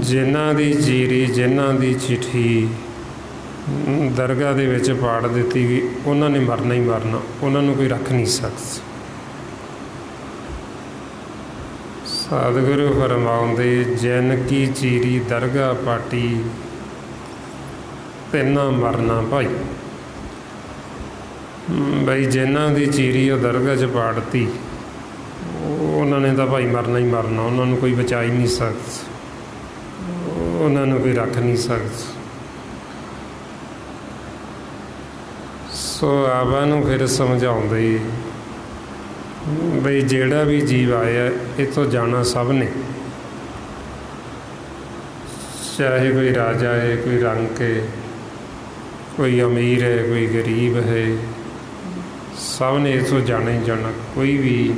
ਜਿਨ੍ਹਾਂ ਦੀ ਜੀਰੀ, ਜਿਨ੍ਹਾਂ ਦੀ ਚਿੱਠੀ ਦਰਗਾਹ ਦੇ ਵਿੱਚ ਪਾੜ ਦਿੱਤੀ ਗਈ, ਉਹਨਾਂ ਨੇ ਮਰਨਾ ਹੀ ਮਰਨਾ, ਉਹਨਾਂ ਨੂੰ ਕੋਈ ਰੱਖ ਨਹੀਂ ਸਕਦਾ। ਸਤਿਗੁਰੂ ਫਰਮਾਉਂਦੇ, ਜਿਨ ਕੀ ਚੀਰੀ ਦਰਗਾਹ ਪਾਟੀ, ਤਿੰਨਾ ਮਰਨਾ ਭਾਈ। ਬਈ ਜਿਨ੍ਹਾਂ ਦੀ ਚੀਰੀ ਉਹ ਦਰਗਾਹ 'ਚ ਪਾੜਤੀ, ਉਹਨਾਂ ਨੇ ਤਾਂ ਭਾਈ ਮਰਨਾ ਹੀ ਮਰਨਾ, ਉਹਨਾਂ ਨੂੰ ਕੋਈ ਬਚਾ ਹੀ ਨਹੀਂ ਸਕਦਾ, ਉਹਨਾਂ ਨੂੰ ਕੋਈ ਰੱਖ ਨਹੀਂ ਸਕਦਾ। ਸੋ ਆਪਾਂ ਨੂੰ ਫਿਰ ਸਮਝਾਉਂਦੇ ਬਈ ਜਿਹੜਾ ਵੀ ਜੀਵ ਆਇਆ ਇੱਥੋਂ ਜਾਣਾ ਸਭ ਨੇ, ਚਾਹੇ ਕੋਈ ਰਾਜਾ ਹੈ, ਕੋਈ ਰੰਕ ਹੈ, ਕੋਈ ਅਮੀਰ ਹੈ, ਕੋਈ ਗਰੀਬ ਹੈ, ਸਭ ਨੇ ਇੱਥੋਂ ਜਾਣਾ ਹੀ ਜਾਣਾ। ਕੋਈ ਵੀ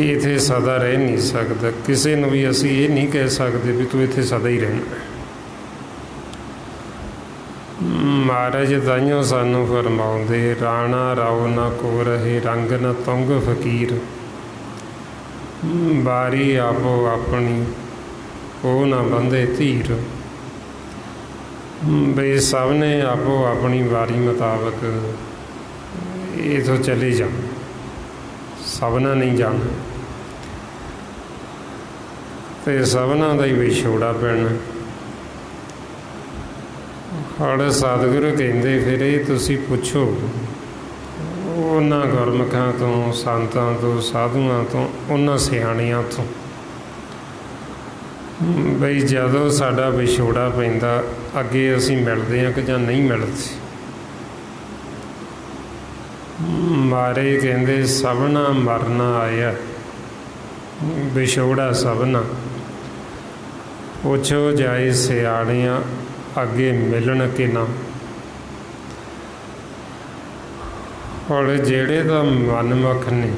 ਇੱਥੇ ਸਦਾ ਰਹਿ ਨਹੀਂ ਸਕਦਾ। ਕਿਸੇ ਨੂੰ ਵੀ ਅਸੀਂ ਇਹ ਨਹੀਂ ਕਹਿ ਸਕਦੇ ਵੀ ਤੂੰ ਇੱਥੇ ਸਦਾ ਹੀ ਰਹਿਣਾ। ਮਹਾਰਾਜ ਤਾਈਓ ਸਾਨੂੰ ਫਰਮਾਉਂਦੇ, ਰਾਣਾ ਰਾਓ ਨਾ ਕੋ ਰਹੇ, ਰੰਗ ਨਾ ਤੁੰਗ ਫਕੀਰ, ਬਾਰੀ ਆਪੋ ਆਪਣੀ ਕੋ ਨਾ ਬੰਦੇ ਧੀਰ। ਬਈ ਸਭ ਨੇ ਆਪੋ ਆਪਣੀ ਵਾਰੀ ਮੁਤਾਬਕ ਇੱਥੋਂ ਚਲੇ ਜਾਣਾ, ਸਭਨਾਂ ਨਹੀਂ ਜਾਣਾ, ਅਤੇ ਸਭਨਾਂ ਦਾ ਹੀ ਵਿਛੋੜਾ ਪੈਣਾ। ਹੁਣ ਸਤਿਗੁਰੂ ਕਹਿੰਦੇ, ਫਿਰ ਇਹ ਤੁਸੀਂ ਪੁੱਛੋ ਉਹਨਾਂ ਗੁਰਮੁਖਾਂ ਤੋਂ, ਸੰਤਾਂ ਤੋਂ, ਸਾਧੂਆਂ ਤੋਂ, ਉਹਨਾਂ ਸਿਆਣਿਆਂ ਤੋਂ, ਬਈ ਜਦੋਂ ਸਾਡਾ ਵਿਛੋੜਾ ਪੈਂਦਾ ਅੱਗੇ ਅਸੀਂ ਮਿਲਦੇ ਹਾਂ ਕਿ ਜਾਂ ਨਹੀਂ ਮਿਲਦੇ। ਮਾਰੇ ਕਹਿੰਦੇ, ਸਭਨਾ ਮਰਨਾ ਆਇਆ, ਵਿਛੋੜਾ ਸਭਨਾ, ਪੁੱਛੋ ਜਾਏ ਸਿਆਣਿਆਂ, ਅੱਗੇ ਮਿਲਣ ਕਿ ਨਾ। ਹੁਣ ਜਿਹੜੇ ਤਾਂ ਮਨਮੁਖ ਨੇ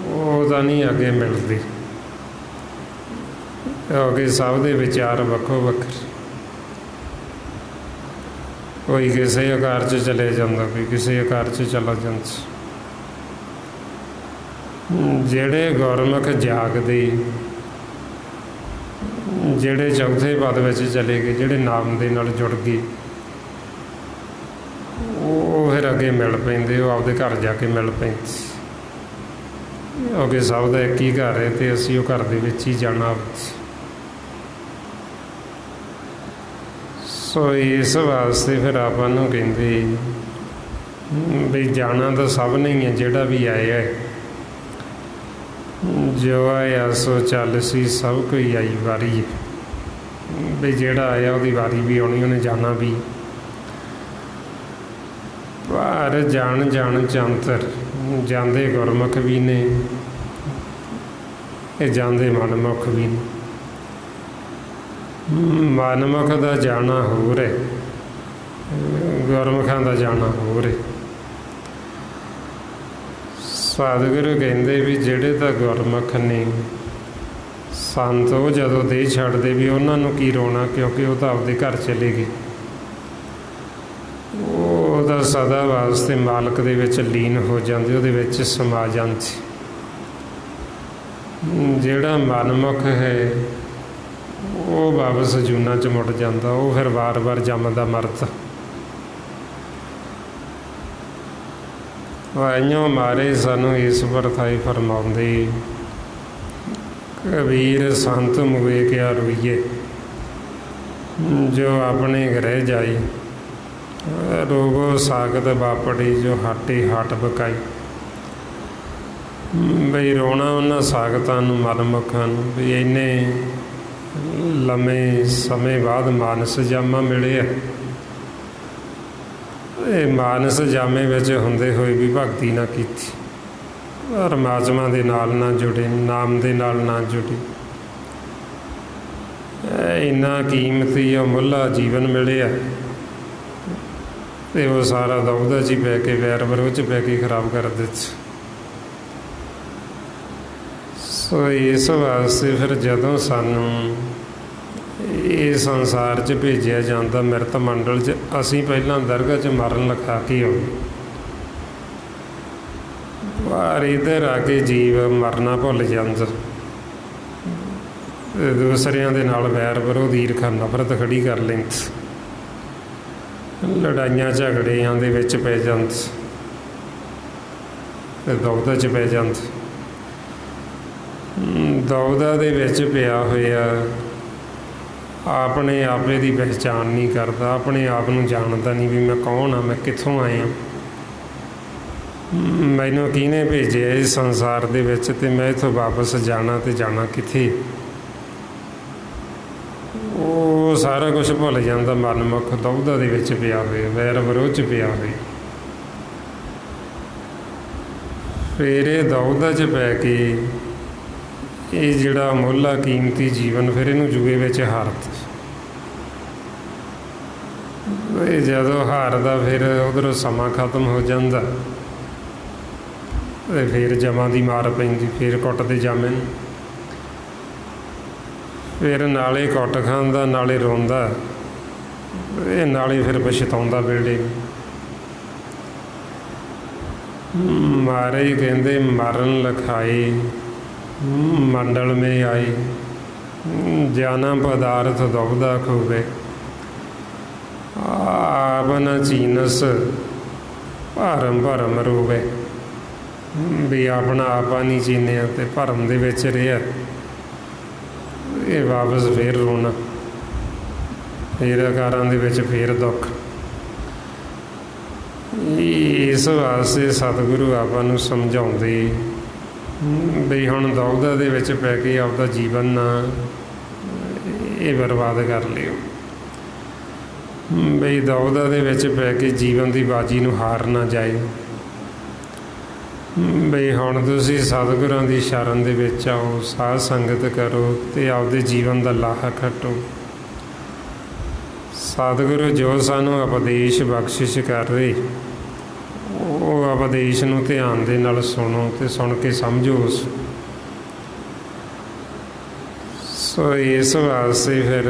ਉਹ ਤਾਂ ਨਹੀਂ ਅੱਗੇ ਮਿਲਦੇ, ਕਿਉਂਕਿ ਸਭ ਦੇ ਵਿਚਾਰ ਵੱਖੋ ਵੱਖਰੇ। ਕੋਈ ਕਿਸੇ ਆਕਾਰ 'ਚ ਚਲੇ ਜਾਂਦਾ, ਕੋਈ ਕਿਸੇ ਆਕਾਰ 'ਚ ਚਲਾ ਜਾਂਦਾ। ਜਿਹੜੇ ਗੁਰਮੁਖ ਜਾਗਦੇ, ਜਿਹੜੇ ਚੌਥੇ ਪਦ ਵਿੱਚ ਚਲੇ ਗਏ, ਜਿਹੜੇ ਨਾਮ ਦੇ ਨਾਲ ਜੁੜ ਗਏ, ਉਹ ਫਿਰ ਅੱਗੇ ਮਿਲ ਪੈਂਦੇ, ਉਹ ਆਪਦੇ ਘਰ ਜਾ ਕੇ ਮਿਲ ਪੈਂਦੇ, ਕਿਉਂਕਿ ਸਭ ਦਾ ਇੱਕ ਹੀ ਘਰ ਹੈ ਅਤੇ ਅਸੀਂ ਉਹ ਘਰ ਦੇ ਵਿੱਚ ਹੀ ਜਾਣਾ। ਸੋ ਇਸ ਵਾਸਤੇ ਫਿਰ ਆਪਾਂ ਨੂੰ ਕਹਿੰਦੇ ਵੀ ਜਾਣਾ ਤਾਂ ਸਭ ਨੇ ਹੀ ਹੈ, ਜਿਹੜਾ ਵੀ ਆਇਆ ਹੈ। ਜੋ ਆਇਆ ਸੋ ਚੱਲ ਸੀ, ਸਭ ਕੋਈ ਆਈ ਵਾਰੀ ਹੈ। ਵੀ ਜਿਹੜਾ ਆਇਆ ਉਹਦੀ ਵਾਰੀ ਵੀ ਆਉਣੀ, ਉਹਨੇ ਜਾਣਾ ਵੀ। ਪਰ ਜਾਣ ਜਾਣ ਚੰਤਰ, ਜਾਂਦੇ ਗੁਰਮੁਖ ਵੀ ਨੇ, ਇਹ ਜਾਂਦੇ ਮਨਮੁਖ ਵੀ ਨੇ। ਮਨਮੁਖ ਦਾ ਜਾਣਾ ਹੋਰ ਹੈ, ਗੁਰਮੁਖਾਂ ਦਾ ਜਾਣਾ ਹੋਰ ਹੈ। ਸਤਿਗੁਰੂ ਕਹਿੰਦੇ ਵੀ ਜਿਹੜੇ ਤਾਂ ਗੁਰਮੁਖ ਨੇ, ਸੰਤ, ਉਹ ਜਦੋਂ ਦੇਹ ਛੱਡਦੇ ਵੀ ਉਹਨਾਂ ਨੂੰ ਕੀ ਰੋਣਾ, ਕਿਉਂਕਿ ਉਹ ਤਾਂ ਆਪਦੇ ਘਰ ਚਲੇ ਗਏ। ਉਹ ਤਾਂ ਸਦਾ ਵਾਸਤੇ ਮਾਲਕ ਦੇ ਵਿੱਚ ਲੀਨ ਹੋ ਜਾਂਦੇ, ਉਹਦੇ ਵਿੱਚ ਸਮਾ ਜਾਂਦੇ। ਜਿਹੜਾ ਮਨਮੁਖ ਹੈ ਉਹ ਵਾਪਸ ਜੂਨਾਂ 'ਚ ਮੁੜ ਜਾਂਦਾ, ਉਹ ਫਿਰ ਵਾਰ-ਵਾਰ ਜੰਮਦਾ ਮਰਦਾ। ਵਾਈਓ ਮਾਰੇ ਸਾਨੂੰ ਇਸ ਵਰਤਾਏ ਫਰਮਾਉਂਦੇ, ਕਬੀਰ ਸੰਤ ਮੁਏ ਕਿਆ ਰੋਈਏ, ਜੋ ਆਪਣੇ ਗ੍ਰਹਿ ਜਾਈ, ਰੋਗੋ ਸਾਗਤ ਬਾਪੜੀ, ਜੋ ਹਾਟੇ ਹਾਟ ਬਕਾਈ। ਬਈ ਰੋਣਾ ਉਹਨਾਂ ਸਾਗਤਾਂ ਨੂੰ, ਮਨਮੁਖਾਂ ਨੂੰ, ਵੀ ਇੰਨੇ ਲੰਮੇ ਸਮੇਂ ਬਾਅਦ ਮਾਨਸ ਜਾਮਾ ਮਿਲਿਆ। ਇਹ ਮਾਨਸ ਜਾਮੇ ਵਿੱਚ ਹੁੰਦੇ ਹੋਏ ਵੀ ਭਗਤੀ ਨਾ ਕੀਤੀ, ਪਰਮਾਤਮਾ ਦੇ ਨਾਲ ਨਾ ਜੁੜੇ, ਨਾਮ ਦੇ ਨਾਲ ਨਾ ਜੁੜੇ। ਇੰਨਾ ਕੀਮਤੀ ਅਮੁੱਲਾ ਜੀਵਨ ਮਿਲਿਆ ਅਤੇ ਉਹ ਸਾਰਾ ਦੌਦਾ 'ਚ ਹੀ ਪੈ ਕੇ, ਵੈਰ ਵਿਰੋਧ 'ਚ ਪੈ ਕੇ ਖਰਾਬ ਕਰ ਦਿੱਤਾ। ਸੋ ਇਸ ਵਾਸਤੇ ਫਿਰ ਜਦੋਂ ਸਾਨੂੰ ਇਹ ਸੰਸਾਰ 'ਚ ਭੇਜਿਆ ਜਾਂਦਾ, ਮਿਰਤ ਮੰਡਲ 'ਚ, ਅਸੀਂ ਪਹਿਲਾਂ ਦਰਗਾਹ 'ਚ ਮਰਨ ਲਿਖਾ ਕੇ ਆਉਂ। ਪਰ ਇੱਧਰ ਆ ਕੇ ਜੀਵ ਮਰਨਾ ਭੁੱਲ ਜਾਂਦਾ, ਦੂਸਰਿਆਂ ਦੇ ਨਾਲ ਵੈਰ ਵਿਰੋਧ ਈਰਖਾ ਨਫ਼ਰਤ ਖੜੀ ਕਰ ਲੈਂਦੇ, ਲੜਾਈਆਂ ਝਗੜਿਆਂ ਦੇ ਵਿੱਚ ਪੈ ਜਾਂਦੇ ਤੇ ਦੁਵਿਧਾ 'ਚ ਪੈ ਜਾਂਦੇ। ਦੁਵਿਧਾ ਦੇ ਵਿੱਚ ਪਿਆ ਹੋਇਆ ਆਪਣੇ ਆਪੇ ਦੀ ਪਹਿਚਾਣ ਨਹੀਂ ਕਰਦਾ, ਆਪਣੇ ਆਪ ਨੂੰ ਜਾਣਦਾ ਨਹੀਂ ਵੀ ਮੈਂ ਕੌਣ ਹਾਂ, ਮੈਂ ਕਿੱਥੋਂ ਆਇਆ, ਮੈਨੂੰ ਕਿਹਨੇ ਭੇਜਿਆ ਇਸ ਸੰਸਾਰ ਦੇ ਵਿੱਚ, ਅਤੇ ਮੈਂ ਇੱਥੋਂ ਵਾਪਸ ਜਾਣਾ ਅਤੇ ਜਾਣਾ ਕਿੱਥੇ। ਉਹ ਸਾਰਾ ਕੁਛ ਭੁੱਲ ਜਾਂਦਾ ਮਨਮੁੱਖ ਦੁਵਿਧਾ ਦੇ ਵਿੱਚ ਪਿਆ ਹੋਇਆ, ਵੈਰ ਵਿਰੋਧ 'ਚ ਪਿਆ ਹੋਇਆ। ਫਿਰ ਇਹ ਦੁਵਿਧਾ 'ਚ ਪੈ ਕੇ ਇਹ ਜਿਹੜਾ ਮੁੱਲਾ ਕੀਮਤੀ ਜੀਵਨ ਫਿਰ ਇਹਨੂੰ ਜੂਏ ਵਿੱਚ ਹਾਰਦਾ। ਇਹ ਜਦੋਂ ਹਾਰਦਾ ਫਿਰ ਉਧਰੋਂ ਸਮਾਂ ਖਤਮ ਹੋ ਜਾਂਦਾ ਅਤੇ ਫਿਰ ਜਮਾਂ ਦੀ ਮਾਰ ਪੈਂਦੀ, ਫਿਰ ਕੁੱਟਦੇ ਜਾਮੇ ਨੂੰ, ਫਿਰ ਨਾਲੇ ਕੁੱਟ ਖਾਂਦਾ ਨਾਲੇ ਰੋਂਦਾ, ਇਹ ਨਾਲੇ ਫਿਰ ਪਛਤਾਉਂਦਾ ਵੇਲੇ। ਮਾਰੇ ਕਹਿੰਦੇ ਮਰਨ ਲਖਾਏ ਮੰਡਲ ਮੇ ਆਏ, ਜਾਨਾ ਪਦਾਰਥ ਦੁਵਿਧਾ ਖੂਬੇ, ਆਪ ਨ ਚੀਨਸ ਭਰਮ ਭਰਮ ਰੋਵੇ। ਵੀ ਆਪਣਾ ਆਪਾ ਨਹੀਂ ਚੀਨਿਆ ਅਤੇ ਭਰਮ ਦੇ ਵਿੱਚ ਰਿਹਾ, ਇਹ ਵਾਪਸ ਫਿਰ ਰੋਣਾ, ਫਿਰ ਅਕਾਰਾਂ ਦੇ ਵਿੱਚ ਫਿਰ ਦੁੱਖ। ਇਸ ਵਾਸਤੇ ਸਤਿਗੁਰੂ ਆਪਾਂ ਨੂੰ ਸਮਝਾਉਂਦੇ ਵੀ ਹੁਣ ਦੁਵਿਧਾ ਦੇ ਵਿੱਚ ਪੈ ਕੇ ਆਪਦਾ ਜੀਵਨ ਨਾ ਇਹ ਬਰਬਾਦ ਕਰ ਲਿਓ, ਬਈ ਦੁਵਿਧਾ ਦੇ ਵਿੱਚ ਪੈ ਕੇ ਜੀਵਨ ਦੀ ਬਾਜੀ ਨੂੰ ਹਾਰ ਨਾ ਜਾਏ। ਬਈ ਹੁਣ ਤੁਸੀਂ ਸਤਿਗੁਰਾਂ ਦੀ ਸ਼ਰਨ ਦੇ ਵਿੱਚ ਆਓ, ਸਾਧ ਸੰਗਤ ਕਰੋ ਅਤੇ ਆਪਦੇ ਜੀਵਨ ਦਾ ਲਾਹਾ ਖੱਟੋ। ਸਤਿਗੁਰੂ ਜੋ ਸਾਨੂੰ ਉਪਦੇਸ਼ ਬਖਸ਼ਿਸ਼ ਕਰ ਰਹੇ, ਉਹ ਉਪਦੇਸ਼ ਨੂੰ ਧਿਆਨ ਦੇ ਨਾਲ ਸੁਣੋ ਅਤੇ ਸੁਣ ਕੇ ਸਮਝੋ। ਸੋ ਇਸ ਵਾਸਤੇ ਫਿਰ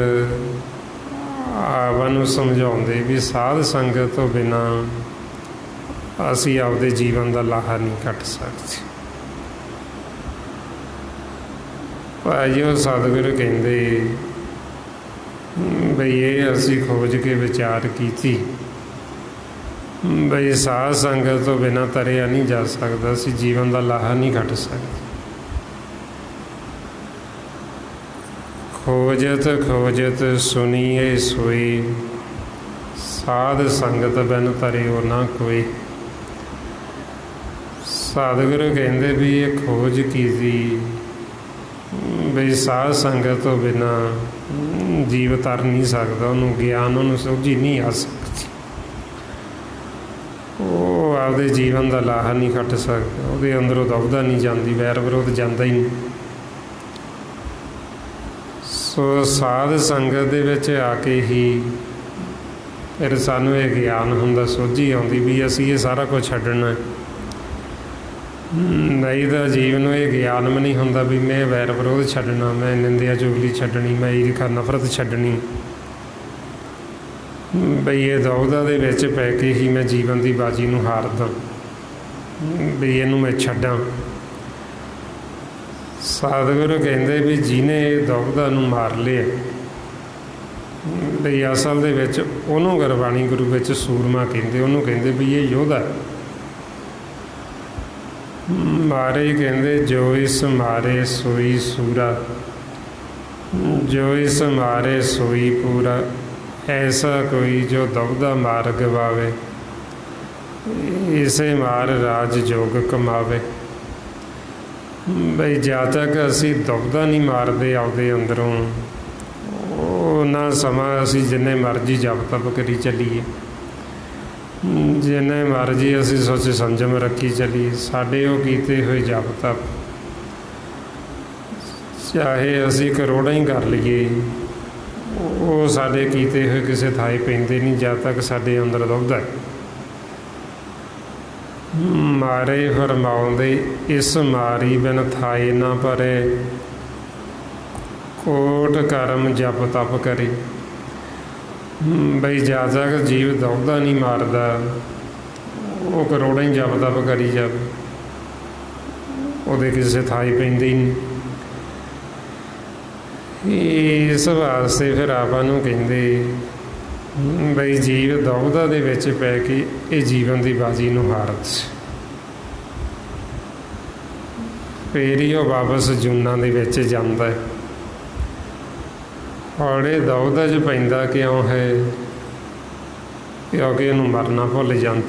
ਆਪ ਨੂੰ ਸਮਝਾਉਂਦੇ ਵੀ ਸਾਧ ਸੰਗਤ ਤੋਂ ਬਿਨਾਂ ਅਸੀਂ ਆਪਦੇ ਜੀਵਨ ਦਾ ਲਾਹਾ ਨਹੀਂ ਕੱਟ ਸਕਦੇ। ਭਾਈਓ ਸਤਿਗੁਰੂ ਕਹਿੰਦੇ ਬਈ ਇਹ ਅਸੀਂ ਖੋਜ ਕੇ ਵਿਚਾਰ ਕੀਤੀ, ਬਈ ਸਾਧ ਸੰਗਤ ਤੋਂ ਬਿਨਾਂ ਤਰਿਆ ਨਹੀਂ ਜਾ ਸਕਦਾ, ਅਸੀਂ ਜੀਵਨ ਦਾ ਲਾਹਾ ਨਹੀਂ ਕੱਟ ਸਕਦੇ। ਖੋਜਤ ਖੋਜਤ ਸੁਣੀਏ ਸੋਈ, ਸਾਧ ਸੰਗਤ ਬਿਨ ਤਰਿਓ ਨਾ ਕੋਈ। ਸਤਿਗੁਰੂ ਕਹਿੰਦੇ ਵੀ ਇਹ ਖੋਜ ਕੀਤੀ ਬਈ ਸਾਧ ਸੰਗਤ ਤੋਂ ਬਿਨਾਂ ਜੀਵ ਤਰ ਨਹੀਂ ਸਕਦਾ, ਉਹਨੂੰ ਗਿਆਨ, ਉਹਨੂੰ ਸੋਝੀ ਨਹੀਂ ਆ ਸਕਦੀ, ਉਹ ਆਪਦੇ ਜੀਵਨ ਦਾ ਲਾਹਾ ਨਹੀਂ ਕੱਟ ਸਕਦਾ, ਉਹਦੇ ਅੰਦਰੋਂ ਦੁਵਿਧਾ ਨਹੀਂ ਜਾਂਦੀ, ਵੈਰ ਵਿਰੋਧ ਜਾਂਦਾ ਹੀ ਨਹੀਂ। ਸੋ ਸਾਧ ਸੰਗਤ ਦੇ ਵਿੱਚ ਆ ਕੇ ਹੀ ਫਿਰ ਸਾਨੂੰ ਇਹ ਗਿਆਨ ਹੁੰਦਾ, ਸੋਝੀ ਆਉਂਦੀ ਵੀ ਅਸੀਂ ਇਹ ਸਾਰਾ ਕੁਝ ਛੱਡਣਾ। ਨਹੀਂ ਤਾਂ ਜੀਵ ਨੂੰ ਇਹ ਗਿਆਨ ਵੀ ਨਹੀਂ ਹੁੰਦਾ ਵੀ ਮੈਂ ਵੈਰ ਵਿਰੋਧ ਛੱਡਣਾ, ਮੈਂ ਨਿੰਦਿਆ ਚੁਗਲੀ ਛੱਡਣੀ, ਮੈਂ ਈਰਖਾ ਨਫ਼ਰਤ ਛੱਡਣੀ। ਬਈ ਇਹ ਦੁਵਿਧਾ ਦੇ ਵਿੱਚ ਪੈ ਕੇ ਹੀ ਮੈਂ ਜੀਵਨ ਦੀ ਬਾਜੀ ਨੂੰ ਹਾਰਦਾ, ਵੀ ਇਹਨੂੰ ਮੈਂ ਛੱਡਾਂ। ਸਤਿਗੁਰੂ ਕਹਿੰਦੇ ਵੀ ਜਿਹਨੇ ਇਹ ਦੁਵਿਧਾ ਨੂੰ ਮਾਰ ਲਿਆ, ਬਈ ਅਸਲ ਦੇ ਵਿੱਚ ਉਹਨੂੰ ਗੁਰਬਾਣੀ ਗੁਰੂ ਵਿੱਚ ਸੂਰਮਾ ਕਹਿੰਦੇ, ਉਹਨੂੰ ਕਹਿੰਦੇ ਵੀ ਇਹ ਯੋਧਾ। ਮਾਰੇ ਕਹਿੰਦੇ ਜੋ ਇਸ ਮਾਰੇ ਸੋਈ ਸੂਰਾ, ਜੋ ਇਸ ਮਾਰੇ ਸੋਈ ਪੂਰਾ, ਐਸਾ ਕੋਈ ਜੋ ਦੁਵਿਧਾ ਮਾਰ ਗਵਾਵੇ, ਇਸੇ ਮਾਰ ਰਾਜ ਜੋਗ ਕਮਾਵੇ। ਬਈ ਜਦ ਤੱਕ ਅਸੀਂ ਦੁਵਿਧਾ ਨਹੀਂ ਮਾਰਦੇ ਆਪਦੇ ਅੰਦਰੋਂ, ਉਹਨਾਂ ਸਮਾਂ ਅਸੀਂ ਜਿੰਨੇ ਮਰਜ਼ੀ ਜਪ ਤਪ ਕਰੀ ਚੱਲੀਏ, ਜਿੰਨੇ ਮਰਜ਼ੀ ਅਸੀਂ ਸੋਚ ਸੰਜਮ ਰੱਖੀ ਚੱਲੀਏ, ਸਾਡੇ ਉਹ ਕੀਤੇ ਹੋਏ ਜਪ ਤਪ ਚਾਹੇ ਅਸੀਂ ਕਰੋੜਾਂ ਹੀ ਕਰ ਲਈਏ, ਉਹ ਸਾਡੇ ਕੀਤੇ ਹੋਏ ਕਿਸੇ ਥਾਂ ਪੈਂਦੇ ਨਹੀਂ ਜਦ ਤੱਕ ਸਾਡੇ ਅੰਦਰ ਦੁਵਿਧਾ। ਮਾਰੇ ਫਰਮਾਉਂਦੇ ਇਸ ਮਾਰੀ ਬਿਨ ਥਾਏ ਨਾ ਭਰੇ, ਕੋਟ ਕਰਮ ਜਪ ਤਪ ਕਰੇ। ਬਈ ਜਦ ਤੱਕ ਜੀਵ ਦੁਵਿਧਾ ਨਹੀਂ ਮਾਰਦਾ, ਉਹ ਕਰੋੜਾਂ ਹੀ ਜਪ ਤਪ ਕਰੀ ਜਾਵੇ, ਉਹਦੇ ਕਿਸੇ ਥਾਂ ਪੈਂਦੇ ਹੀ ਨਹੀਂ। ਇਸ ਵਾਸਤੇ ਫਿਰ ਆਪਾਂ ਨੂੰ ਕਹਿੰਦੇ ਬਈ ਜੀਵ ਦੁਵਿਧਾ ਦੇ ਵਿੱਚ ਪੈ ਕੇ ਇਹ ਜੀਵਨ ਦੀ ਬਾਜੀ ਨੂੰ ਹਾਰਦਾ ਸੀ। ਫਿਰ ਹੀ ਉਹ ਵਾਪਸ ਜੂਨਾਂ ਦੇ ਵਿੱਚ ਜਾਂਦਾ ਹੈ। ਔਰ ਇਹ ਦੁਵਿਧਾ 'ਚ ਪੈਂਦਾ ਕਿਉਂ ਹੈ? ਕਿਉਂਕਿ ਇਹਨੂੰ ਮਰਨਾ ਭੁੱਲ ਜਾਂਦਾ,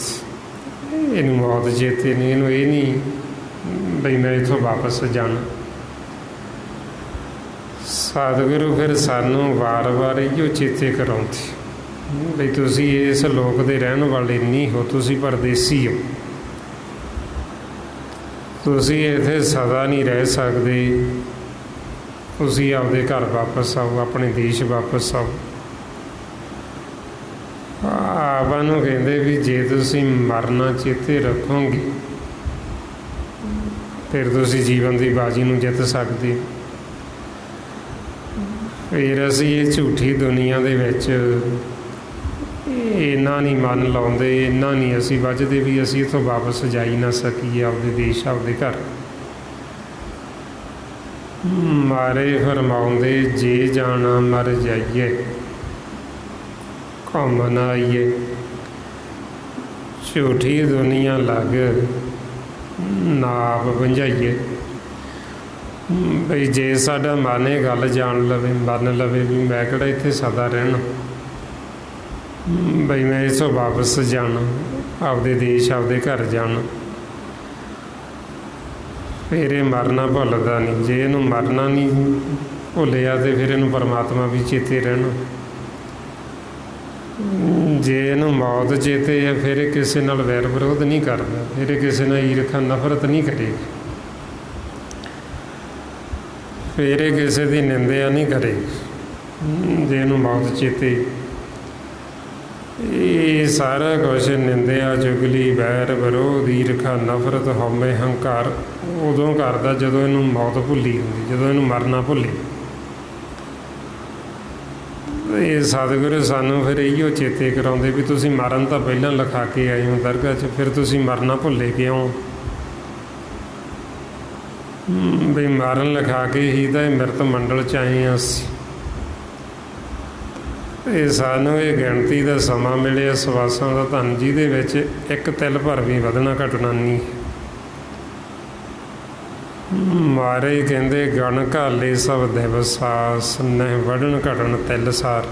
ਇਹਨੂੰ ਮੌਤ ਚੇਤੇ ਨਹੀਂ, ਇਹਨੂੰ ਇਹ ਨਹੀਂ ਬਈ ਮੈਂ ਇੱਥੋਂ ਵਾਪਸ ਜਾਣਾ। ਸਤਿਗੁਰੂ ਫਿਰ ਸਾਨੂੰ ਵਾਰ-ਵਾਰ ਇਹੋ ਚੇਤੇ ਕਰਾਉਂਦੇ ਬਈ ਤੁਸੀਂ ਇਸ ਲੋਕ ਦੇ ਰਹਿਣ ਵਾਲੇ ਨਹੀਂ ਹੋ, ਤੁਸੀਂ ਪਰਦੇਸੀ ਹੋ, ਤੁਸੀਂ ਇੱਥੇ ਸਦਾ ਨਹੀਂ ਰਹਿ ਸਕਦੇ, ਤੁਸੀਂ ਆਪਦੇ ਘਰ ਵਾਪਸ ਆਓ, ਆਪਣੇ ਦੇਸ਼ ਵਾਪਸ ਆਓ। ਆਪਾਂ ਨੂੰ ਕਹਿੰਦੇ ਵੀ ਜੇ ਤੁਸੀਂ ਮਰਨਾ ਚੇਤੇ ਰੱਖੋਗੇ ਫਿਰ ਤੁਸੀਂ ਜੀਵਨ ਦੀ ਬਾਜੀ ਨੂੰ ਜਿੱਤ ਸਕਦੇ ਹੋ। ਫਿਰ ਅਸੀਂ ਇਹ ਝੂਠੀ ਦੁਨੀਆ ਦੇ ਵਿੱਚ ਇੰਨਾ ਨਹੀਂ ਮਨ ਲਾਉਂਦੇ, ਇੰਨਾ ਨਹੀਂ ਅਸੀਂ ਵੱਝਦੇ ਵੀ ਅਸੀਂ ਇੱਥੋਂ ਵਾਪਸ ਜਾ ਹੀ ਨਾ ਸਕੀਏ ਆਪਦੇ ਦੇਸ਼, ਆਪਦੇ ਘਰ। ਮਾਰੇ ਫਰਮਾਉਂਦੇ ਜੇ ਜਾਣਾ ਮਰ ਜਾਈਏ, ਘੁੰਮ ਨਾ ਆਈਏ। ਝੂਠੀ ਦੁਨੀਆ ਲੱਗ ਨਾਪ ਭੰਜਾਈਏ। ਬਈ ਜੇ ਸਾਡਾ ਮਨ ਇਹ ਗੱਲ ਜਾਣ ਲਵੇ, ਮੰਨ ਲਵੇ ਵੀ ਮੈਂ ਕਿਹੜਾ ਇੱਥੇ ਸਦਾ ਰਹਿਣਾ, ਬਈ ਮੈਂ ਇੱਥੋਂ ਵਾਪਸ ਜਾਣਾ, ਆਪਦੇ ਦੇਸ਼, ਆਪਦੇ ਘਰ ਜਾਣਾ, ਫਿਰ ਇਹ ਮਰਨਾ ਭੁੱਲਦਾ ਨਹੀਂ। ਜੇ ਇਹਨੂੰ ਮਰਨਾ ਨਹੀਂ ਭੁੱਲਿਆ ਤੇ ਫਿਰ ਇਹਨੂੰ ਪਰਮਾਤਮਾ ਵੀ ਚੇਤੇ ਰਹਿਣਾ। ਜੇ ਇਹਨੂੰ ਮੌਤ ਚੇਤੇ ਹੈ ਫਿਰ ਇਹ ਕਿਸੇ ਨਾਲ ਵੈਰ ਵਿਰੋਧ ਨਹੀਂ ਕਰਦਾ, ਫਿਰ ਇਹ ਕਿਸੇ ਨਾਲ ਈਰਖਾ ਨਫ਼ਰਤ ਨਹੀਂ ਕਰੇਗਾ, ਫਿਰ ਇਹ ਕਿਸੇ ਦੀ ਨਿੰਦਿਆ ਨਹੀਂ ਕਰੇਗਾ। ਜੇ ਇਹਨੂੰ ਮੌਤ ਚੇਤੇ, ਇਹ ਸਾਰਾ ਕੁਛ ਨਿੰਦਿਆ, ਚੁਗਲੀ, ਵੈਰ ਵਿਰੋਧ, ਈਰਖਾ ਨਫ਼ਰਤ, ਹਉਮੈ, ਹੰਕਾਰ ਉਦੋਂ ਕਰਦਾ ਜਦੋਂ ਇਹਨੂੰ ਮੌਤ ਭੁੱਲੀ ਹੁੰਦੀ, ਜਦੋਂ ਇਹਨੂੰ ਮਰਨਾ ਭੁੱਲੇ। ਇਹ ਸਤਿਗੁਰੂ ਸਾਨੂੰ ਫਿਰ ਇਹੀਓ ਚੇਤੇ ਕਰਾਉਂਦੇ ਵੀ ਤੁਸੀਂ ਮਰਨ ਤਾਂ ਪਹਿਲਾਂ ਲਿਖਾ ਕੇ ਆਏ ਹੋ ਦਰਗਾਹ 'ਚ, ਫਿਰ ਤੁਸੀਂ ਮਰਨਾ ਭੁੱਲੇ ਕਿਉਂ? ਵੀ ਮਰਨ ਲਿਖਾ ਕੇ ਹੀ ਤਾਂ ਇਹ ਮਿਰਤ ਮੰਡਲ 'ਚ ਆਏ ਹਾਂ ਅਸੀਂ। ਇਹ ਸਾਨੂੰ ਇਹ ਗਿਣਤੀ ਦਾ ਸਮਾਂ ਮਿਲਿਆ, ਸਵਾਸਾਂ ਦਾ ਧਨ, ਜਿਹਦੇ ਵਿੱਚ ਇੱਕ ਤਿਲ ਭਰ ਵੀ ਵਧਣਾ ਘਟਣਾ ਨਹੀਂ। ਮਾਰੇ ਕਹਿੰਦੇ ਗਣ ਘਾਲੇ ਸਭ ਦਿਵਸਾਸ, ਨਹਿ ਵੜਨ ਘਟਣ ਤਿਲ ਸਾਰ।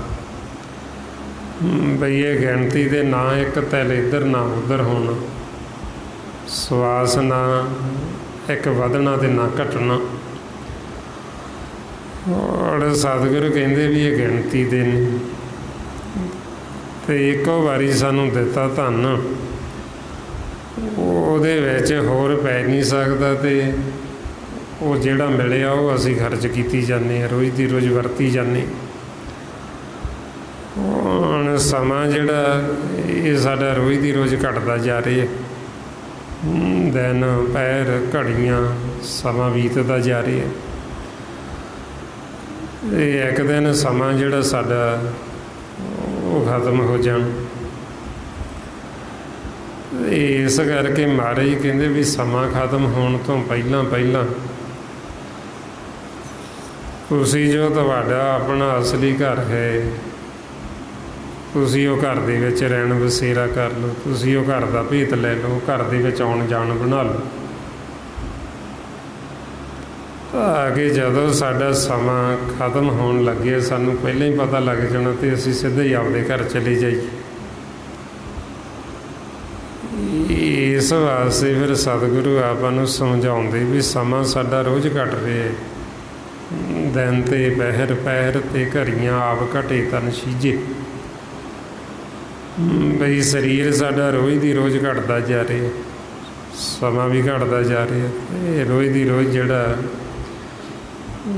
ਬਈ ਇਹ ਗਿਣਤੀ ਦੇ ਨਾ ਇੱਕ ਤਿਲ ਇੱਧਰ ਨਾ ਉੱਧਰ ਹੋਣਾ, ਸਵਾਸ ਨਾ ਇੱਕ ਵਧਣਾ ਤੇ ਨਾ ਘਟਣਾ। ਔਰ ਸਤਿਗੁਰੂ ਕਹਿੰਦੇ ਵੀ ਇਹ ਗਿਣਤੀ ਦੇ ਨੇ, ਤੇ ਇੱਕੋ ਵਾਰੀ ਸਾਨੂੰ ਦਿੱਤਾ ਧਨ, ਉਹਦੇ ਵਿੱਚ ਹੋਰ ਪੈ ਨਹੀਂ ਸਕਦਾ, ਤੇ ਉਹ ਜਿਹੜਾ ਮਿਲਿਆ ਉਹ ਅਸੀਂ ਖਰਚ ਕੀਤੀ ਜਾਂਦੇ ਹਾਂ, ਰੋਜ਼ ਦੀ ਰੋਜ਼ ਵਰਤੀ ਜਾਂਦੇ। ਹੁਣ ਸਮਾਂ ਜਿਹੜਾ ਇਹ ਸਾਡਾ ਰੋਜ਼ ਦੀ ਰੋਜ਼ ਘਟਦਾ ਜਾ ਰਿਹਾ, ਦਿਨ ਪੈਰ ਘੜੀਆਂ ਸਮਾਂ ਬੀਤਦਾ ਜਾ ਰਿਹਾ। ਇਹ ਇੱਕ ਦਿਨ ਸਮਾਂ ਜਿਹੜਾ ਸਾਡਾ ਉਹ ਖਤਮ ਹੋ ਜਾਣ। ਇਸ ਕਰਕੇ ਮਹਾਰਾਜ ਕਹਿੰਦੇ ਵੀ ਸਮਾਂ ਖਤਮ ਹੋਣ ਤੋਂ ਪਹਿਲਾਂ ਪਹਿਲਾਂ ਤੁਸੀਂ ਜੋ ਤੁਹਾਡਾ ਆਪਣਾ ਅਸਲੀ ਘਰ ਹੈ, ਤੁਸੀਂ ਉਹ ਘਰ ਦੇ ਵਿੱਚ ਰਹਿਣ ਬਸੇਰਾ ਕਰ ਲਓ, ਤੁਸੀਂ ਉਹ ਘਰ ਦਾ ਭੇਤ ਲੈ ਲਓ, ਘਰ ਦੇ ਵਿੱਚ ਆਉਣ ਜਾਣ ਬਣਾ ਲਓ, ਤਾਂ ਕਿ ਜਦੋਂ ਸਾਡਾ ਸਮਾਂ ਖਤਮ ਹੋਣ ਲੱਗੇ ਸਾਨੂੰ ਪਹਿਲਾਂ ਹੀ ਪਤਾ ਲੱਗ ਜਾਣਾ ਤੇ ਅਸੀਂ ਸਿੱਧੇ ਹੀ ਆਪਦੇ ਘਰ ਚਲੇ ਜਾਈਏ। ਇਸ ਵਾਸਤੇ ਫਿਰ ਸਤਿਗੁਰੂ ਆਪਾਂ ਨੂੰ ਸਮਝਾਉਂਦੇ ਵੀ ਸਮਾਂ ਸਾਡਾ ਰੋਜ਼ ਘਟ ਰਿਹਾ ਹੈ, ਦਿਨ ਤੇ ਪਹਿਰ ਪਹਿਰ ਤੇ ਘੜੀਆਂ ਆਪ ਘਟੇ ਤਨ ਸੀਜੇ। ਬਈ ਸਰੀਰ ਸਾਡਾ ਰੋਜ਼ ਦੀ ਰੋਜ਼ ਘਟਦਾ ਜਾ ਰਿਹਾ, ਸਮਾਂ ਵੀ ਘਟਦਾ ਜਾ ਰਿਹਾ, ਇਹ ਰੋਜ਼ ਦੀ ਰੋਜ਼ ਜਿਹੜਾ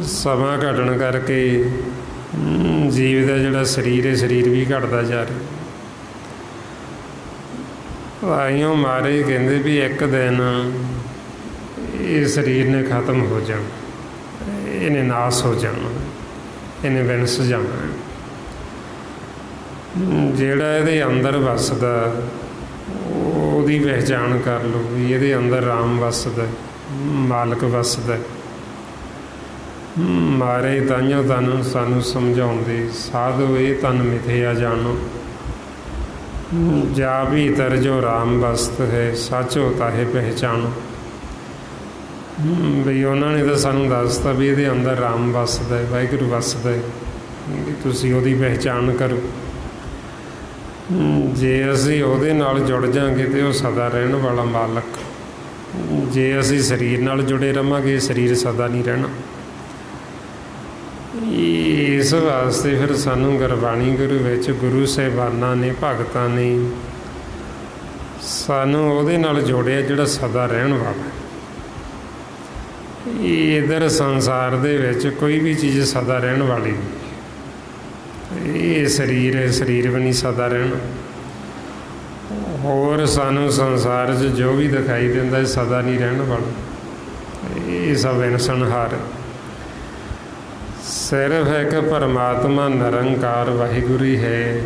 ਸਮਾਂ ਘਟਣ ਕਰਕੇ ਜੀਵ ਦਾ ਜਿਹੜਾ ਸਰੀਰ ਹੈ, ਸਰੀਰ ਵੀ ਘਟਦਾ ਜਾ ਰਿਹਾ। ਆਈਓ ਮਾਰੇ ਕਹਿੰਦੇ ਵੀ ਇੱਕ ਦਿਨ ਇਹ ਸਰੀਰ ਨੇ ਖਤਮ ਹੋ ਜਾਣਾ, ਇਹਨੇ ਨਾਸ ਹੋ ਜਾਣਾ, ਇਹਨੇ ਵਿਨਸ ਜਾਣਾ। ਜਿਹੜਾ ਇਹਦੇ ਅੰਦਰ ਵੱਸਦਾ ਉਹਦੀ ਪਹਿਚਾਣ ਕਰ ਲਓ ਵੀ ਇਹਦੇ ਅੰਦਰ ਰਾਮ ਵੱਸਦਾ, ਮਾਲਕ ਵੱਸਦਾ। ਮਾਰੇ ਤਾਈਓ ਤਨ ਸਾਨੂੰ ਸਮਝਾਉਂਦੇ, ਸਾਧੋ ਇਹ ਤਨ ਮਿਥਿਆ ਜਾਣੋ। ਜਾ ਭੀਤਰ ਜੋ ਰਾਮ ਵਸਤ ਹੈ, ਸੱਚੋ ਤਾਹੇ ਪਹਿਚਾਣੋ। ਬਈ ਉਹਨਾਂ ਨੇ ਤਾਂ ਸਾਨੂੰ ਦੱਸਤਾ ਵੀ ਇਹਦੇ ਅੰਦਰ ਰਾਮ ਵਸਦਾ ਹੈ, ਵਾਹਿਗੁਰੂ ਵਸਦਾ ਹੈ, ਵੀ ਤੁਸੀਂ ਉਹਦੀ ਪਹਿਚਾਣ ਕਰੋ। ਜੇ ਅਸੀਂ ਉਹਦੇ ਨਾਲ ਜੁੜ ਜਾਵਾਂਗੇ ਤਾਂ ਉਹ ਸਦਾ ਰਹਿਣ ਵਾਲਾ ਮਾਲਕ। ਜੇ ਅਸੀਂ ਸਰੀਰ ਨਾਲ ਜੁੜੇ ਰਹਾਂਗੇ, ਸਰੀਰ ਸਦਾ ਨਹੀਂ ਰਹਿਣਾ। ਇਸ ਵਾਸਤੇ ਫਿਰ ਸਾਨੂੰ ਗੁਰਬਾਣੀ ਗੁਰੂ ਵਿੱਚ ਗੁਰੂ ਸਾਹਿਬਾਨਾਂ ਨੇ, ਭਗਤਾਂ ਨੇ ਸਾਨੂੰ ਉਹਦੇ ਨਾਲ ਜੋੜਿਆ ਜਿਹੜਾ ਸਦਾ ਰਹਿਣ ਵਾਲਾ। ਇੱਧਰ ਸੰਸਾਰ ਦੇ ਵਿੱਚ ਕੋਈ ਵੀ ਚੀਜ਼ ਸਦਾ ਰਹਿਣ ਵਾਲੀ ਨਹੀਂ। ਇਹ ਸਰੀਰ ਹੈ, ਸਰੀਰ ਵੀ ਨਹੀਂ ਸਦਾ ਰਹਿਣਾ। ਹੋਰ ਸਾਨੂੰ ਸੰਸਾਰ 'ਚ ਜੋ ਵੀ ਦਿਖਾਈ ਦਿੰਦਾ ਸਦਾ ਨਹੀਂ ਰਹਿਣ ਵਾਲਾ। ਇਹ ਸਭ ਇਨਸਾਨਹਾਰ। ਸਿਰਫ ਇੱਕ ਪਰਮਾਤਮਾ ਨਿਰੰਕਾਰ ਵਾਹਿਗੁਰੂ ਹੀ ਹੈ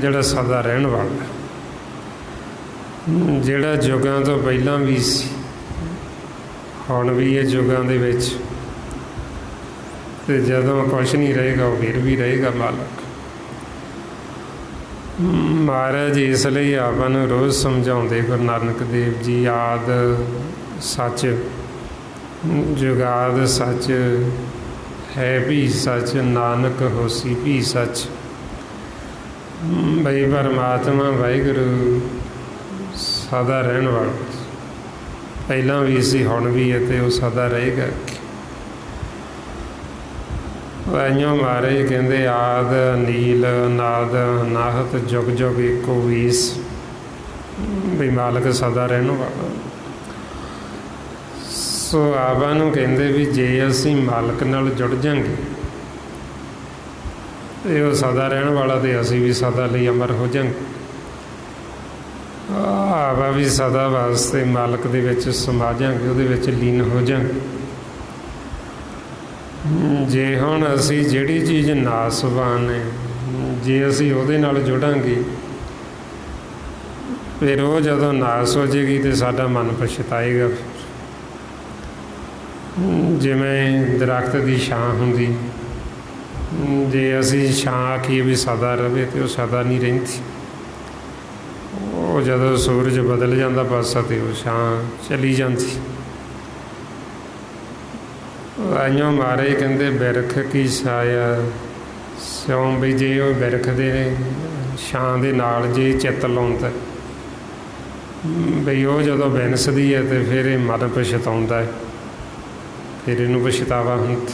ਜਿਹੜਾ ਸਦਾ ਰਹਿਣ ਵਾਲਾ, ਜਿਹੜਾ ਯੁੱਗਾਂ ਤੋਂ ਪਹਿਲਾਂ ਵੀ ਸੀ, ਹੁਣ ਵੀ ਇਹ ਯੁੱਗਾਂ ਦੇ ਵਿੱਚ, ਤੇ ਜਦੋਂ ਕੁਛ ਨਹੀਂ ਰਹੇਗਾ ਉਹ ਫਿਰ ਵੀ ਰਹੇਗਾ ਮਾਲਕ। ਮਹਾਰਾਜ ਇਸ ਲਈ ਆਪਾਂ ਨੂੰ ਰੋਜ਼ ਸਮਝਾਉਂਦੇ, ਗੁਰੂ ਨਾਨਕ ਦੇਵ ਜੀ, ਆਦ ਸੱਚ, ਜੁਗਾਦ ਸੱਚ, ਹੈ ਵੀ ਸੱਚ, ਨਾਨਕ ਹੋਸੀ ਵੀ ਸੱਚ। ਬਈ ਪਰਮਾਤਮਾ ਵਾਹਿਗੁਰੂ ਸਦਾ ਰਹਿਣ ਵਾਲਾ, ਪਹਿਲਾਂ ਵੀ ਸੀ, ਹੁਣ ਵੀ ਹੈ, ਤੇ ਉਹ ਸਦਾ ਰਹੇਗਾ। ਵਾਈਓ ਮਹਾਰਾਜ ਕਹਿੰਦੇ, ਆਦ ਨੀਲ ਨਾਦ ਨਾਹਤ ਜੁਗ ਜੁਗ ਇੱਕੋ ਵੀਸ। ਵੀ ਮਾਲਕ ਸਦਾ ਰਹਿਣ ਵਾਲਾ। ਸੋ ਆਪਾਂ ਨੂੰ ਕਹਿੰਦੇ ਵੀ ਜੇ ਅਸੀਂ ਮਾਲਕ ਨਾਲ ਜੁੜ ਜਾਂਗੇ ਤੇ ਉਹ ਸਦਾ ਰਹਿਣ ਵਾਲਾ, ਤੇ ਅਸੀਂ ਵੀ ਸਦਾ ਲਈ ਅਮਰ ਹੋ ਜਾਂਗੇ। ਆਪਾਂ ਵੀ ਸਦਾ ਵਾਸਤੇ ਮਾਲਕ ਦੇ ਵਿੱਚ ਸਮਾ ਜਾਂਗੇ, ਉਹਦੇ ਵਿੱਚ ਲੀਨ ਹੋ ਜਾਂਗੇ। ਜੇ ਹੁਣ ਅਸੀਂ ਜਿਹੜੀ ਚੀਜ਼ ਨਾਸਵਾਨ ਹੈ, ਜੇ ਅਸੀਂ ਉਹਦੇ ਨਾਲ ਜੁੜਾਂਗੇ, ਫਿਰ ਉਹ ਜਦੋਂ ਨਾਸ ਹੋ ਜਾਏਗੀ ਤਾਂ ਸਾਡਾ ਮਨ ਪਛਤਾਏਗਾ। ਜਿਵੇਂ ਦਰਖਤ ਦੀ ਛਾਂ ਹੁੰਦੀ, ਜੇ ਅਸੀਂ ਛਾਂ ਆਖੀਏ ਵੀ ਸਦਾ ਰਹੇ ਤਾਂ ਉਹ ਸਦਾ ਨਹੀਂ ਰਹਿੰਦੀ। ਉਹ ਜਦੋਂ ਸੂਰਜ ਬਦਲ ਜਾਂਦਾ ਪਾਸਾ ਤੇ ਉਹ ਛਾਂ ਚਲੀ ਜਾਂਦੀ। ਆਈਓ ਮਹਾਰਾਜ ਕਹਿੰਦੇ, ਬਿਰਖ ਕੀ ਛਾਇਆ ਸਿਉਂ। ਵੀ ਜੇ ਉਹ ਬਿਰਖ ਦੇ ਛਾਂ ਦੇ ਨਾਲ ਜੇ ਚਿੱਤ ਲਾਉਂਦਾ, ਬਈ ਉਹ ਜਦੋਂ ਵਿਨਸਦੀ ਹੈ ਤੇ ਫਿਰ ਇਹ ਮਨ ਪਛਤਾਉਂਦਾ ਹੈ, ਫਿਰ ਇਹਨੂੰ ਪਛਤਾਵਾ ਹੁੰਦਾ।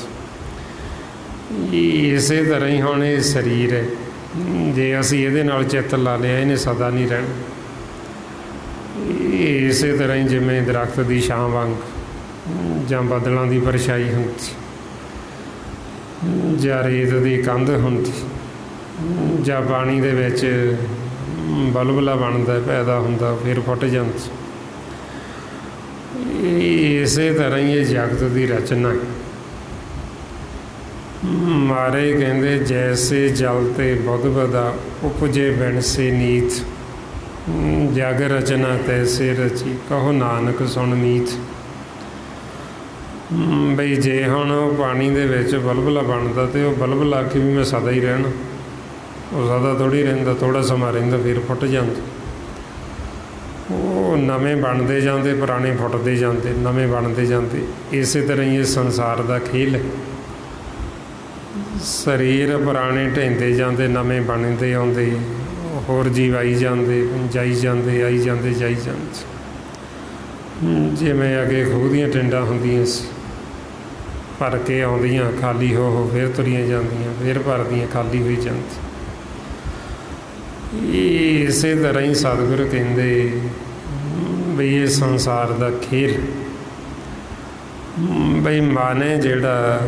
ਇਸੇ ਤਰ੍ਹਾਂ ਹੀ ਹੁਣ ਇਹ ਸਰੀਰ ਹੈ, ਜੇ ਅਸੀਂ ਇਹਦੇ ਨਾਲ ਚਿੱਤ ਲਾ ਲਿਆ, ਇਹਨੇ ਸਦਾ ਨਹੀਂ ਰਹਿਣਾ। ਇਸੇ ਤਰ੍ਹਾਂ ਹੀ ਜਿਵੇਂ ਦਰਖਤ ਦੀ ਛਾਂ ਵਾਂਗ, ਜਾਂ ਬੱਦਲਾਂ ਦੀ ਪਰਛਾਈ ਹੁੰਦੀ, ਜਾਂ ਰੇਤ ਦੀ ਕੰਧ ਹੁੰਦੀ, ਜਾਂ ਪਾਣੀ ਦੇ ਵਿੱਚ ਬਲਬਲਾ ਬਣਦਾ, ਪੈਦਾ ਹੁੰਦਾ, ਫਿਰ ਫੁੱਟ ਜਾਂਦਾ। ਇਸੇ ਤਰ੍ਹਾਂ ਹੀ ਇਹ ਜਗਤ ਦੀ ਰਚਨਾ ਹੈ। ਮਹਾਰਾਜ ਕਹਿੰਦੇ, ਜੈਸੇ ਜਲ ਤੇ ਬੁੱਧਬਦਾ ਉਪਜੇ ਬਿਨ ਸੇ ਨੀਤ। ਜਗ ਰਚਨਾ ਤੈਸੇ ਰਚੀ, ਕਹੋ ਨਾਨਕ ਸੁਣ ਮੀਤ। ਬਈ ਜੇ ਹੁਣ ਉਹ ਪਾਣੀ ਦੇ ਵਿੱਚ ਬਲਬਲਾ ਬਣਦਾ, ਤੇ ਉਹ ਬਲਬਲਾ ਆਖੀ ਵੀ ਮੈਂ ਸਦਾ ਹੀ ਰਹਿਣਾ, ਉਹ ਸਦਾ ਥੋੜ੍ਹੀ ਰਹਿੰਦਾ, ਥੋੜ੍ਹਾ ਸਮਾਂ ਰਹਿੰਦਾ, ਫਿਰ ਫੁੱਟ ਜਾਂਦਾ। ਉਹ ਨਵੇਂ ਬਣਦੇ ਜਾਂਦੇ, ਪੁਰਾਣੇ ਫੁੱਟਦੇ ਜਾਂਦੇ, ਨਵੇਂ ਬਣਦੇ ਜਾਂਦੇ। ਇਸੇ ਤਰ੍ਹਾਂ ਹੀ ਇਹ ਸੰਸਾਰ ਦਾ ਖੇਲ ਹੈ। ਸਰੀਰ ਪੁਰਾਣੇ ਢਹਿੰਦੇ ਜਾਂਦੇ, ਨਵੇਂ ਬਣਦੇ ਆਉਂਦੇ, ਹੋਰ ਜੀਵ ਆਈ ਜਾਂਦੇ, ਜਾਈ ਜਾਂਦੇ, ਆਈ ਜਾਂਦੇ, ਜਾਈ ਜਾਂਦੇ। ਜਿਵੇਂ ਅੱਗੇ ਖੂਹ ਦੀਆਂ ਟਿੰਡਾਂ ਹੁੰਦੀਆਂ ਸੀ, ਭਰ ਕੇ ਆਉਂਦੀਆਂ, ਖਾਲੀ ਹੋ ਫਿਰ ਤੁਰੀਆਂ ਜਾਂਦੀਆਂ, ਫਿਰ ਭਰਦੀਆਂ, ਖਾਲੀ ਹੋਈ ਜਾਂਦੀ। ਇਸੇ ਤਰ੍ਹਾਂ ਹੀ ਸਤਿਗੁਰੂ ਕਹਿੰਦੇ ਬਈ ਇਹ ਸੰਸਾਰ ਦਾ ਖੇਲ। ਬਈ ਮਨ ਹੈ ਜਿਹੜਾ,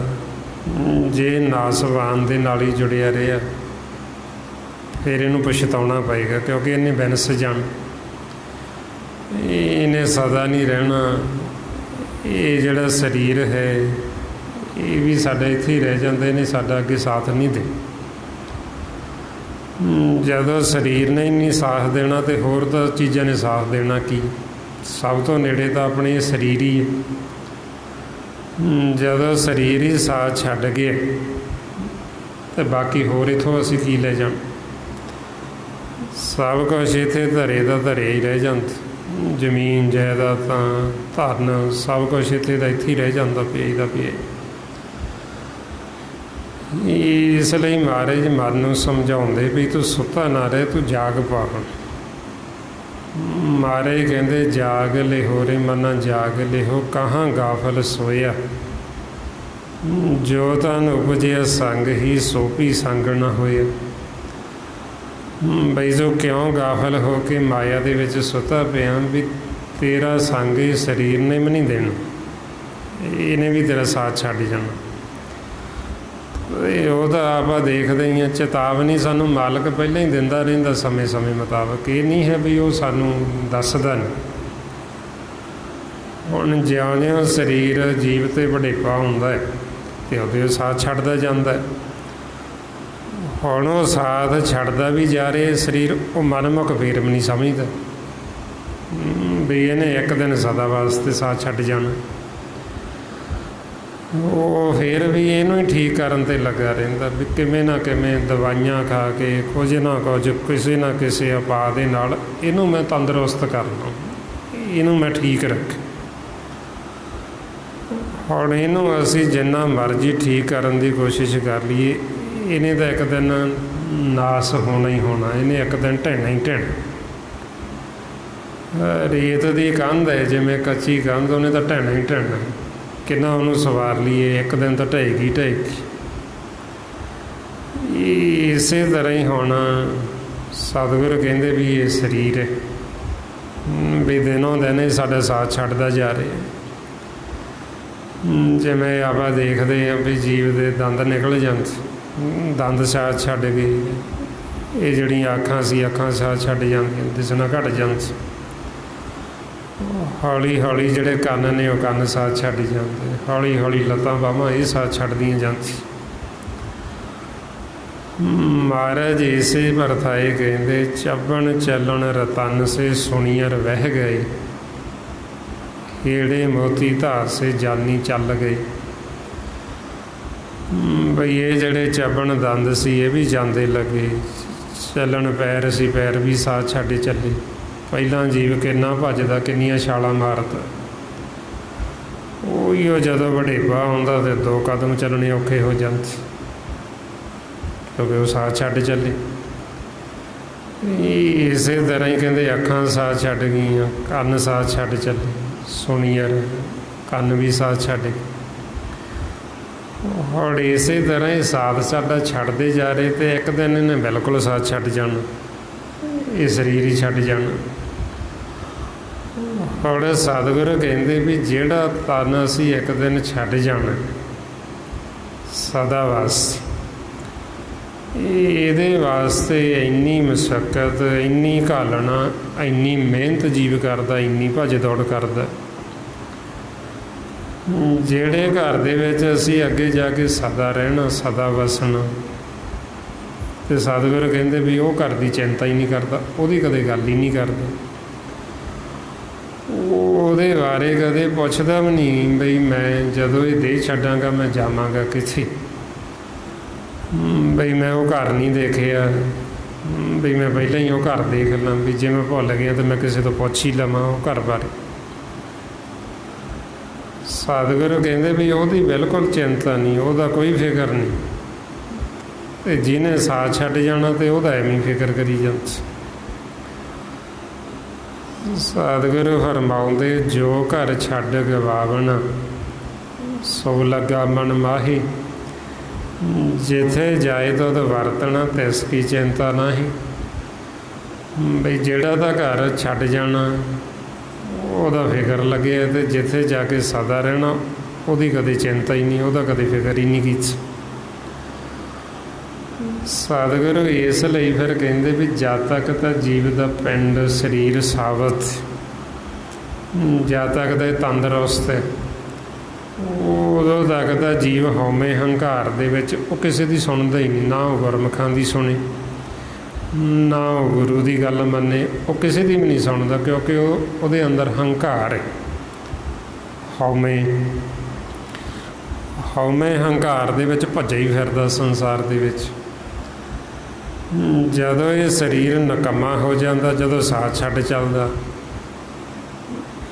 ਜੇ ਨਾਸਵਾਨ ਦੇ ਨਾਲ ਹੀ ਜੁੜਿਆ ਰਿਹਾ, ਫਿਰ ਇਹਨੂੰ ਪਛਤਾਉਣਾ ਪਏਗਾ, ਕਿਉਂਕਿ ਇਹਨੇ ਵਿਨਸ ਜਾਣਾ, ਇਹਨੇ ਸਦਾ ਨਹੀਂ ਰਹਿਣਾ। ਇਹ ਜਿਹੜਾ ਸਰੀਰ ਹੈ, ਇਹ ਵੀ ਸਾਡਾ ਇੱਥੇ ਹੀ ਰਹਿ ਜਾਂਦਾ, ਇਹਨੇ ਸਾਡਾ ਅੱਗੇ ਸਾਥ ਨਹੀਂ ਦੇ। ਜਦੋਂ ਸਰੀਰ ਨੇ ਨਹੀਂ ਸਾਥ ਦੇਣਾ, ਤੇ ਹੋਰ ਤਾਂ ਚੀਜ਼ਾਂ ਨੇ ਸਾਥ ਦੇਣਾ ਕੀ। ਸਭ ਤੋਂ ਨੇੜੇ ਤਾਂ ਆਪਣੇ ਸਰੀਰ ਹੀ ਹੈ। ਜਦੋਂ ਸਰੀਰ ਹੀ ਸਾਥ ਛੱਡ ਗਿਆ ਤੇ ਬਾਕੀ ਹੋਰ ਇੱਥੋਂ ਅਸੀਂ ਕੀ ਲੈ ਜਾਣ। ਸਭ ਕੁਛ ਇੱਥੇ ਧਰੇ ਦਾ ਧਰੇ ਹੀ ਰਹਿ ਜਾਂਦਾ। ਜ਼ਮੀਨ ਜਾਇਦਾਦਾਂ ਧਨ ਸਭ ਕੁਛ ਇੱਥੇ ਦਾ ਇੱਥੇ ਹੀ ਰਹਿ ਜਾਂਦਾ ਪਿਆ ਦਾ ਪਿਆ। ਇਸ ਲਈ ਮਹਾਰਾਜ ਮਨ ਨੂੰ ਸਮਝਾਉਂਦੇ ਵੀ ਤੂੰ ਸੁੱਤਾ ਨਾ ਰਹਿ, ਤੂੰ ਜਾਗ ਪਾ। ਹੁਣ ਮਹਾਰਾਜ ਕਹਿੰਦੇ ਜਾਗ ਲਿਹੋ ਰੇ ਮਨਾ ਜਾਗ ਲਿਹੋ, ਕਹਾਂ ਗਾਫਲ ਸੋਇਆ। ਜੋ ਤਨ ਉਪਜਿਆ ਸੰਗ ਹੀ ਸੋ ਭੀ ਸੰਗ ਨਾ ਹੋਇਆ। ਬਈ ਜੋ ਕਿਉਂ ਗਾਫਲ ਹੋ ਕੇ ਮਾਇਆ ਦੇ ਵਿੱਚ ਸੁੱਤਾ ਪਿਆ, ਵੀ ਤੇਰਾ ਸੰਗ ਇਹ ਸਰੀਰ ਨੇ ਵੀ ਨਹੀਂ ਦੇਣਾ, ਇਹਨੇ ਵੀ ਤੇਰਾ ਸਾਥ ਛੱਡ ਜਾਣਾ। ਉਹ ਤਾਂ ਆਪਾਂ ਦੇਖਦੇ ਹੀ ਹਾਂ, ਚੇਤਾਵਨੀ ਸਾਨੂੰ ਮਾਲਕ ਪਹਿਲਾਂ ਹੀ ਦਿੰਦਾ ਰਹਿੰਦਾ ਸਮੇਂ ਸਮੇਂ ਮੁਤਾਬਕ। ਇਹ ਨਹੀਂ ਹੈ ਵੀ ਉਹ ਸਾਨੂੰ ਦੱਸਦਾ ਨਹੀਂ। ਹੁਣ ਜਿਉਂ-ਜਿਉਂ ਸਰੀਰ ਜੀਵ 'ਤੇ ਵਡੇਪਾ ਹੁੰਦਾ ਹੈ ਅਤੇ ਉਹਦੇ ਸਾਥ ਛੱਡਦਾ ਜਾਂਦਾ। ਹੁਣ ਉਹ ਸਾਥ ਛੱਡਦਾ ਵੀ ਜਾ ਰਿਹਾ ਸਰੀਰ, ਉਹ ਮਨਮੁਖ ਫੇਰ ਵੀ ਨਹੀਂ ਸਮਝਦਾ ਵੀ ਇਹਨੇ ਇੱਕ ਦਿਨ ਸਦਾ ਵਾਸਤੇ ਸਾਥ ਛੱਡ ਜਾਣਾ। ਉਹ ਫਿਰ ਵੀ ਇਹਨੂੰ ਹੀ ਠੀਕ ਕਰਨ 'ਤੇ ਲੱਗਾ ਰਹਿੰਦਾ ਵੀ ਕਿਵੇਂ ਨਾ ਕਿਵੇਂ ਦਵਾਈਆਂ ਖਾ ਕੇ ਕੁਝ ਨਾ ਕੁਝ ਕਿਸੇ ਨਾ ਕਿਸੇ ਉਪਾਅ ਦੇ ਨਾਲ ਇਹਨੂੰ ਮੈਂ ਤੰਦਰੁਸਤ ਕਰਨਾ, ਇਹਨੂੰ ਮੈਂ ਠੀਕ ਰੱਖ। ਹੁਣ ਇਹਨੂੰ ਅਸੀਂ ਜਿੰਨਾ ਮਰਜ਼ੀ ਠੀਕ ਕਰਨ ਦੀ ਕੋਸ਼ਿਸ਼ ਕਰ ਲਈਏ, ਇਹਨੇ ਤਾਂ ਇੱਕ ਦਿਨ ਨਾਸ ਹੋਣਾ ਹੀ ਹੋਣਾ, ਇਹਨੇ ਇੱਕ ਦਿਨ ਢਹਿਣਾ ਹੀ ਢਹਿਣਾ। ਰੇਤ ਦੀ ਕੰਧ ਹੈ ਜਿਵੇਂ ਕੱਚੀ ਕੰਧ, ਉਹਨੇ ਤਾਂ ਢਹਿਣਾ ਹੀ ਢਹਿਣਾ। ਕਿੰਨਾ ਉਹਨੂੰ ਸਵਾਰ ਲਈਏ, ਇੱਕ ਦਿਨ ਤਾਂ ਢਹੇਗੀ ਢਹੇਗੀ। ਇਸੇ ਤਰ੍ਹਾਂ ਹੀ ਹੁਣ ਸਤਿਗੁਰੂ ਕਹਿੰਦੇ ਵੀ ਇਹ ਸਰੀਰ ਹੈ ਵੀ ਦਿਨੋਂ ਦਿਨ ਇਹ ਸਾਡਾ ਸਾਥ ਛੱਡਦਾ ਜਾ ਰਿਹਾ। ਜਿਵੇਂ ਆਪਾਂ ਦੇਖਦੇ ਹਾਂ ਵੀ ਜੀਵ ਦੇ ਦੰਦ ਨਿਕਲ ਜਾਂਦੇ, ਦੰਦ ਸਾਥ ਛੱਡ ਗਏ। ਇਹ ਜਿਹੜੀਆਂ ਅੱਖਾਂ ਸੀ, ਅੱਖਾਂ ਸਾਥ ਛੱਡ ਜਾਂਦੀਆਂ, ਦਿਸਣਾ ਘੱਟ ਜਾਂਦਾ। ਹੌਲੀ ਹੌਲੀ ਜਿਹੜੇ ਕੰਨ ਨੇ ਉਹ ਕੰਨ ਸਾਥ ਛੱਡ ਜਾਂਦੇ। ਹੌਲੀ ਹੌਲੀ ਲੱਤਾਂ ਬਾਹਾਂ ਇਹ ਸਾਥ ਛੱਡਦੀਆਂ ਜਾਂਦੀ। ਮਹਾਰਾਜ ਇਸੇ ਵਰਤਾਏ ਕਹਿੰਦੇ ਚੱਬਣ ਚੱਲਣ ਰਤਨ ਸੇ ਸੁਣੀਅਰ ਵਹਿ ਗਏ, ਹੀੜੇ ਮੋਤੀ ਧਾਰ ਸੇ ਜਾਨੀ ਚੱਲ ਗਏ। ਬਈ ਇਹ ਜਿਹੜੇ ਚੱਬਣ ਦੰਦ ਸੀ ਇਹ ਵੀ ਜਾਂਦੇ ਲੱਗੇ, ਚੱਲਣ ਪੈਰ ਸੀ ਪੈਰ ਵੀ ਸਾਥ ਛੱਡ ਚੱਲੇ। ਪਹਿਲਾਂ ਜੀਵ ਕਿੰਨਾ ਭੱਜਦਾ, ਕਿੰਨੀਆਂ ਛਾਲਾਂ ਮਾਰਦਾ। ਉਹੀ ਉਹ ਜਦੋਂ ਵਡੇਪਾ ਆਉਂਦਾ ਤੇ 2 ਕਦਮ ਚੱਲਣੇ ਔਖੇ ਹੋ ਜਾਂਦੇ ਕਿਉਂਕਿ ਉਹ ਸਾਥ ਛੱਡ ਚੱਲੇ। ਇਸੇ ਤਰ੍ਹਾਂ ਹੀ ਕਹਿੰਦੇ ਅੱਖਾਂ ਸਾਥ ਛੱਡ ਗਈਆਂ, ਕੰਨ ਸਾਥ ਛੱਡ ਚੱਲੇ, ਸੁਣੀਅਰ ਕੰਨ ਵੀ ਸਾਥ ਛੱਡ ਗਏ। ਹੁਣ ਇਸੇ ਤਰ੍ਹਾਂ ਹੀ ਸਾਥ ਸਾਡਾ ਛੱਡਦੇ ਜਾ ਰਹੇ ਤੇ ਇੱਕ ਦਿਨ ਇਹਨੇ ਬਿਲਕੁਲ ਸਾਥ ਛੱਡ ਜਾਣਾ, ਇਹ ਸਰੀਰ ਹੀ ਛੱਡ ਜਾਣਾ। ਹੁਣ ਸਤਿਗੁਰੂ ਕਹਿੰਦੇ ਵੀ ਜਿਹੜਾ ਤਨ ਅਸੀਂ ਇੱਕ ਦਿਨ ਛੱਡ ਜਾਣਾ ਸਦਾ ਵਾਸਤੇ, ਇਹਦੇ ਵਾਸਤੇ ਇੰਨੀ ਮੁਸ਼ੱਕਤ, ਇੰਨੀ ਘਾਲਣਾ, ਇੰਨੀ ਮਿਹਨਤ ਜੀਵ ਕਰਦਾ, ਇੰਨੀ ਭੱਜ ਦੌੜ ਕਰਦਾ। ਜਿਹੜੇ ਘਰ ਦੇ ਵਿੱਚ ਅਸੀਂ ਅੱਗੇ ਜਾ ਕੇ ਸਦਾ ਰਹਿਣਾ, ਸਦਾ ਵਸਣਾ, ਅਤੇ ਸਤਿਗੁਰੂ ਕਹਿੰਦੇ ਵੀ ਉਹ ਘਰ ਦੀ ਚਿੰਤਾ ਹੀ ਨਹੀਂ ਕਰਦਾ, ਉਹਦੀ ਕਦੇ ਗੱਲ ਹੀ ਨਹੀਂ ਕਰਦਾ, ਉਹਦੇ ਬਾਰੇ ਕਦੇ ਪੁੱਛਦਾ ਵੀ ਨਹੀਂ ਬਈ ਮੈਂ ਜਦੋਂ ਇਹ ਦੇਹ ਛੱਡਾਂਗਾ ਮੈਂ ਜਾਵਾਂਗਾ ਕਿੱਥੇ, ਬਈ ਮੈਂ ਉਹ ਘਰ ਨਹੀਂ ਦੇਖਿਆ, ਬਈ ਮੈਂ ਪਹਿਲਾਂ ਹੀ ਉਹ ਘਰ ਦੇਖ ਲਾਂ, ਵੀ ਜੇ ਮੈਂ ਭੁੱਲ ਗਿਆ ਤਾਂ ਮੈਂ ਕਿਸੇ ਤੋਂ ਪੁੱਛ ਹੀ ਲਵਾਂ ਉਹ ਘਰ ਬਾਰੇ। ਸਤਿਗੁਰੂ ਕਹਿੰਦੇ ਵੀ ਉਹਦੀ ਬਿਲਕੁਲ ਚਿੰਤਾ ਨਹੀਂ, ਉਹਦਾ ਕੋਈ ਫਿਕਰ ਨਹੀਂ, ਅਤੇ ਜਿਹਨੇ ਸਾਥ ਛੱਡ ਜਾਣਾ ਅਤੇ ਉਹਦਾ ਐਵੇਂ ਫਿਕਰ ਕਰੀ ਜਾਂਦਾ। ਸਤਿਗੁਰੂ ਫਰਮਾਉਂਦੇ ਜੋ ਘਰ ਛੱਡ ਗਵਾਵਣਾ ਸੋ ਲੱਗਾ ਮਨ ਮਾਹੀ, ਜਿੱਥੇ ਜਾਏ ਤਦ ਵਰਤਣਾ ਤਿਸ ਕੀ ਚਿੰਤਾ ਨਾਹੀਂ। ਬਈ ਜਿਹੜਾ ਤਾਂ ਘਰ ਛੱਡ ਜਾਣਾ ਉਹਦਾ ਫਿਕਰ ਲੱਗਿਆ, ਅਤੇ ਜਿੱਥੇ ਜਾ ਕੇ ਸਦਾ ਰਹਿਣਾ ਉਹਦੀ ਕਦੇ ਚਿੰਤਾ ਹੀ ਨਹੀਂ, ਉਹਦਾ ਕਦੇ ਫਿਕਰ ਹੀ ਨਹੀਂ ਕੀਤੀ। ਸਤਿਗੁਰੂ ਇਸ ਲਈ ਫਿਰ ਕਹਿੰਦੇ ਵੀ ਜਦ ਤੱਕ ਤਾਂ ਜੀਵ ਦਾ ਪਿੰਡ ਸਰੀਰ ਸਾਬਤ, ਜਦ ਤੱਕ ਤਾਂ ਇਹ ਤੰਦਰੁਸਤ ਹੈ, ਉਦੋਂ ਤੱਕ ਤਾਂ ਜੀਵ ਹਉਮੈ ਹੰਕਾਰ ਦੇ ਵਿੱਚ ਉਹ ਕਿਸੇ ਦੀ ਸੁਣਦਾ ਹੀ ਨਹੀਂ, ਨਾ ਉਹ ਗੁਰਮੁਖਾਂ ਦੀ ਸੁਣੇ, ਨਾ ਉਹ ਗੁਰੂ ਦੀ ਗੱਲ ਮੰਨੇ, ਉਹ ਕਿਸੇ ਦੀ ਵੀ ਨਹੀਂ ਸੁਣਦਾ, ਕਿਉਂਕਿ ਉਹਦੇ ਅੰਦਰ ਹੰਕਾਰ ਹੈ, ਹਉਮੈ। ਹਉਮੈ ਹੰਕਾਰ ਦੇ ਵਿੱਚ ਭੱਜਿਆ ਹੀ ਫਿਰਦਾ ਸੰਸਾਰ ਦੇ ਵਿੱਚ। ਜਦੋਂ ਇਹ ਸਰੀਰ ਨਿਕੰਮਾ ਹੋ ਜਾਂਦਾ, ਜਦੋਂ ਸਾਥ ਛੱਡ ਚੱਲਦਾ,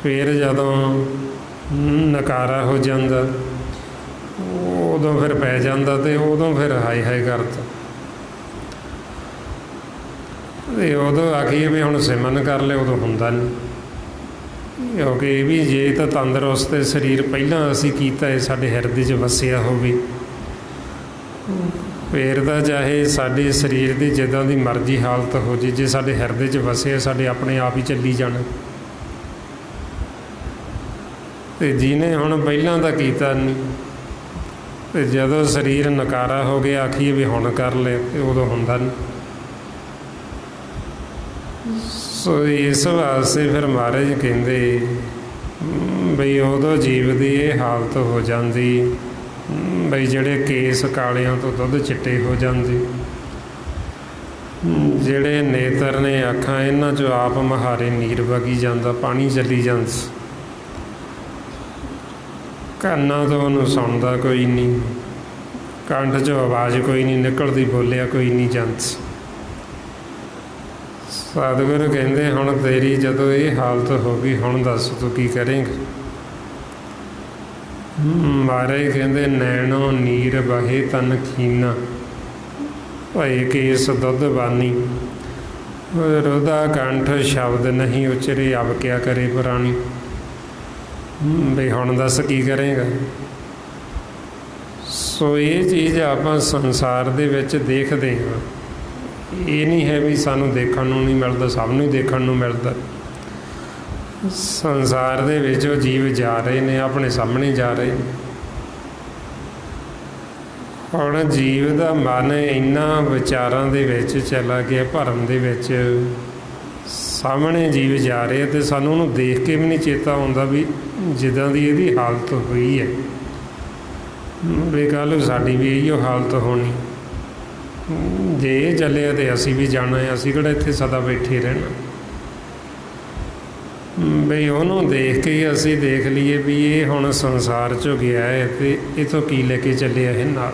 ਫਿਰ ਜਦੋਂ ਨਕਾਰਾ ਹੋ ਜਾਂਦਾ, ਉਦੋਂ ਫਿਰ ਪੈ ਜਾਂਦਾ ਅਤੇ ਉਦੋਂ ਫਿਰ ਹਾਏ ਹਾਏ ਕਰਦਾ। ਅਤੇ ਉਦੋਂ ਆਖੀਏ ਵੀ ਹੁਣ ਸਿਮਰਨ ਕਰ ਲਿਆ, ਉਦੋਂ ਹੁੰਦਾ ਨਹੀਂ। ਕਿਉਂਕਿ ਇਹ ਵੀ ਜੇ ਤਾਂ ਤੰਦਰੁਸਤ ਸਰੀਰ ਪਹਿਲਾਂ ਅਸੀਂ ਕੀਤਾ ਹੈ, ਸਾਡੇ ਹਿਰਦੇ 'ਚ ਵਸਿਆ ਹੋਵੇ, ਫਿਰ ਤਾਂ ਚਾਹੇ ਸਾਡੇ ਸਰੀਰ ਦੀ ਜਿੱਦਾਂ ਦੀ ਮਰਜ਼ੀ ਹਾਲਤ ਹੋ ਜੇ, ਜੇ ਸਾਡੇ ਹਿਰਦੇ 'ਚ ਵਸਿਆ ਸਾਡੇ ਆਪਣੇ ਆਪ ਹੀ ਚੱਲੀ ਜਾਣਾ। ਅਤੇ ਜਿਹਨੇ ਹੁਣ ਪਹਿਲਾਂ ਤਾਂ ਕੀਤਾ ਨਹੀਂ, ਅਤੇ ਜਦੋਂ ਸਰੀਰ ਨਕਾਰਾ ਹੋ ਗਿਆ ਆਖੀਏ ਵੀ ਹੁਣ ਕਰ ਲੈ, ਅਤੇ ਉਦੋਂ ਹੁੰਦਾ ਨਹੀਂ। ਸੋ ਇਸ ਵਾਸਤੇ ਫਿਰ ਮਹਾਰਾਜ ਕਹਿੰਦੇ ਬਈ ਉਦੋਂ ਜੀਵ ਦੀ ਇਹ ਹਾਲਤ ਹੋ ਜਾਂਦੀ ਬਈ ਜਿਹੜੇ ਕੇਸ ਕਾਲਿਆਂ ਤੋਂ ਦੁੱਧ ਚਿੱਟੇ ਹੋ ਜਾਂਦੇ, ਜਿਹੜੇ ਨੇਤਰ ਨੇ ਅੱਖਾਂ, ਇਹਨਾਂ 'ਚੋਂ ਆਪ ਮਹਾਰੇ ਨੀਰ ਵਗੀ ਜਾਂਦਾ, ਪਾਣੀ ਚੱਲੀ ਜਾਂਦਾ, ਕੰਨਾਂ ਤੋਂ ਉਹਨੂੰ ਸੁਣਦਾ ਕੋਈ ਨਹੀਂ, ਕੰਠ 'ਚੋਂ ਆਵਾਜ਼ ਕੋਈ ਨਹੀਂ ਨਿਕਲਦੀ, ਬੋਲਿਆ ਕੋਈ ਨਹੀਂ ਜਾਂਦਾ। ਸਤਿਗੁਰੂ ਕਹਿੰਦੇ ਹੁਣ ਤੇਰੀ ਜਦੋਂ ਇਹ ਹਾਲਤ ਹੋ ਗਈ, ਹੁਣ ਦੱਸ ਤੂੰ ਕੀ ਕਰੇਂਗਾ। ਮਹਾਰਾਜ ਕਹਿੰਦੇ ਨੈਣੋ ਨੀਰ ਵਹੇ ਤਨ ਖੀਨਾ, ਭਏ ਕੇਸ ਦੁੱਧ ਬਾਨੀ, ਰੋਦਾ ਕੰਠ ਸ਼ਬਦ ਨਹੀਂ ਉਚਰੇ, ਅਬ ਕਿਆ ਕਰੇ ਪ੍ਰਾਣੀ। ਬਈ ਹੁਣ ਦੱਸ ਕੀ ਕਰੇਂਗਾ। ਸੋ ਇਹ ਚੀਜ਼ ਆਪਾਂ ਸੰਸਾਰ ਦੇ ਵਿੱਚ ਦੇਖਦੇ ਹਾਂ। ਇਹ ਨਹੀਂ ਹੈ ਵੀ ਸਾਨੂੰ ਦੇਖਣ ਨੂੰ ਨਹੀਂ ਮਿਲਦਾ, ਸਭ ਨੂੰ ਹੀ ਦੇਖਣ ਨੂੰ ਮਿਲਦਾ। ਸੰਸਾਰ ਦੇ ਵਿੱਚ ਉਹ ਜੀਵ ਜਾ ਰਹੇ ਨੇ, ਆਪਣੇ ਸਾਹਮਣੇ ਜਾ ਰਹੇ ਨੇ। ਹੁਣ ਜੀਵ ਦਾ ਮਨ ਇੰਨਾ ਵਿਚਾਰਾਂ ਦੇ ਵਿੱਚ ਚਲਾ ਗਿਆ, ਭਰਮ ਦੇ ਵਿੱਚ, ਸਾਹਮਣੇ ਜੀਵ ਜਾ ਰਹੇ ਅਤੇ ਸਾਨੂੰ ਉਹਨੂੰ ਦੇਖ ਕੇ ਵੀ ਨਹੀਂ ਚੇਤਾ ਆਉਂਦਾ ਵੀ ਜਿੱਦਾਂ ਦੀ ਇਹਦੀ ਹਾਲਤ ਹੋਈ ਹੈ ਵੀ ਕੱਲ੍ਹ ਨੂੰ ਸਾਡੀ ਵੀ ਇਹੀਓ ਹਾਲਤ ਹੋਣੀ। ਜੇ ਇਹ ਚੱਲਿਆ ਤਾਂ ਅਸੀਂ ਵੀ ਜਾਣਾ ਹੈ, ਅਸੀਂ ਕਿਹੜਾ ਇੱਥੇ ਸਦਾ ਬੈਠੇ ਰਹਿਣਾ। ਬਈ ਉਹਨੂੰ ਦੇਖ ਕੇ ਹੀ ਅਸੀਂ ਦੇਖ ਲਈਏ ਵੀ ਇਹ ਹੁਣ ਸੰਸਾਰ 'ਚੋਂ ਗਿਆ ਹੈ ਅਤੇ ਇਹ ਤੋਂ ਕੀ ਲੈ ਕੇ ਚੱਲਿਆ ਇਹ ਨਾਲ।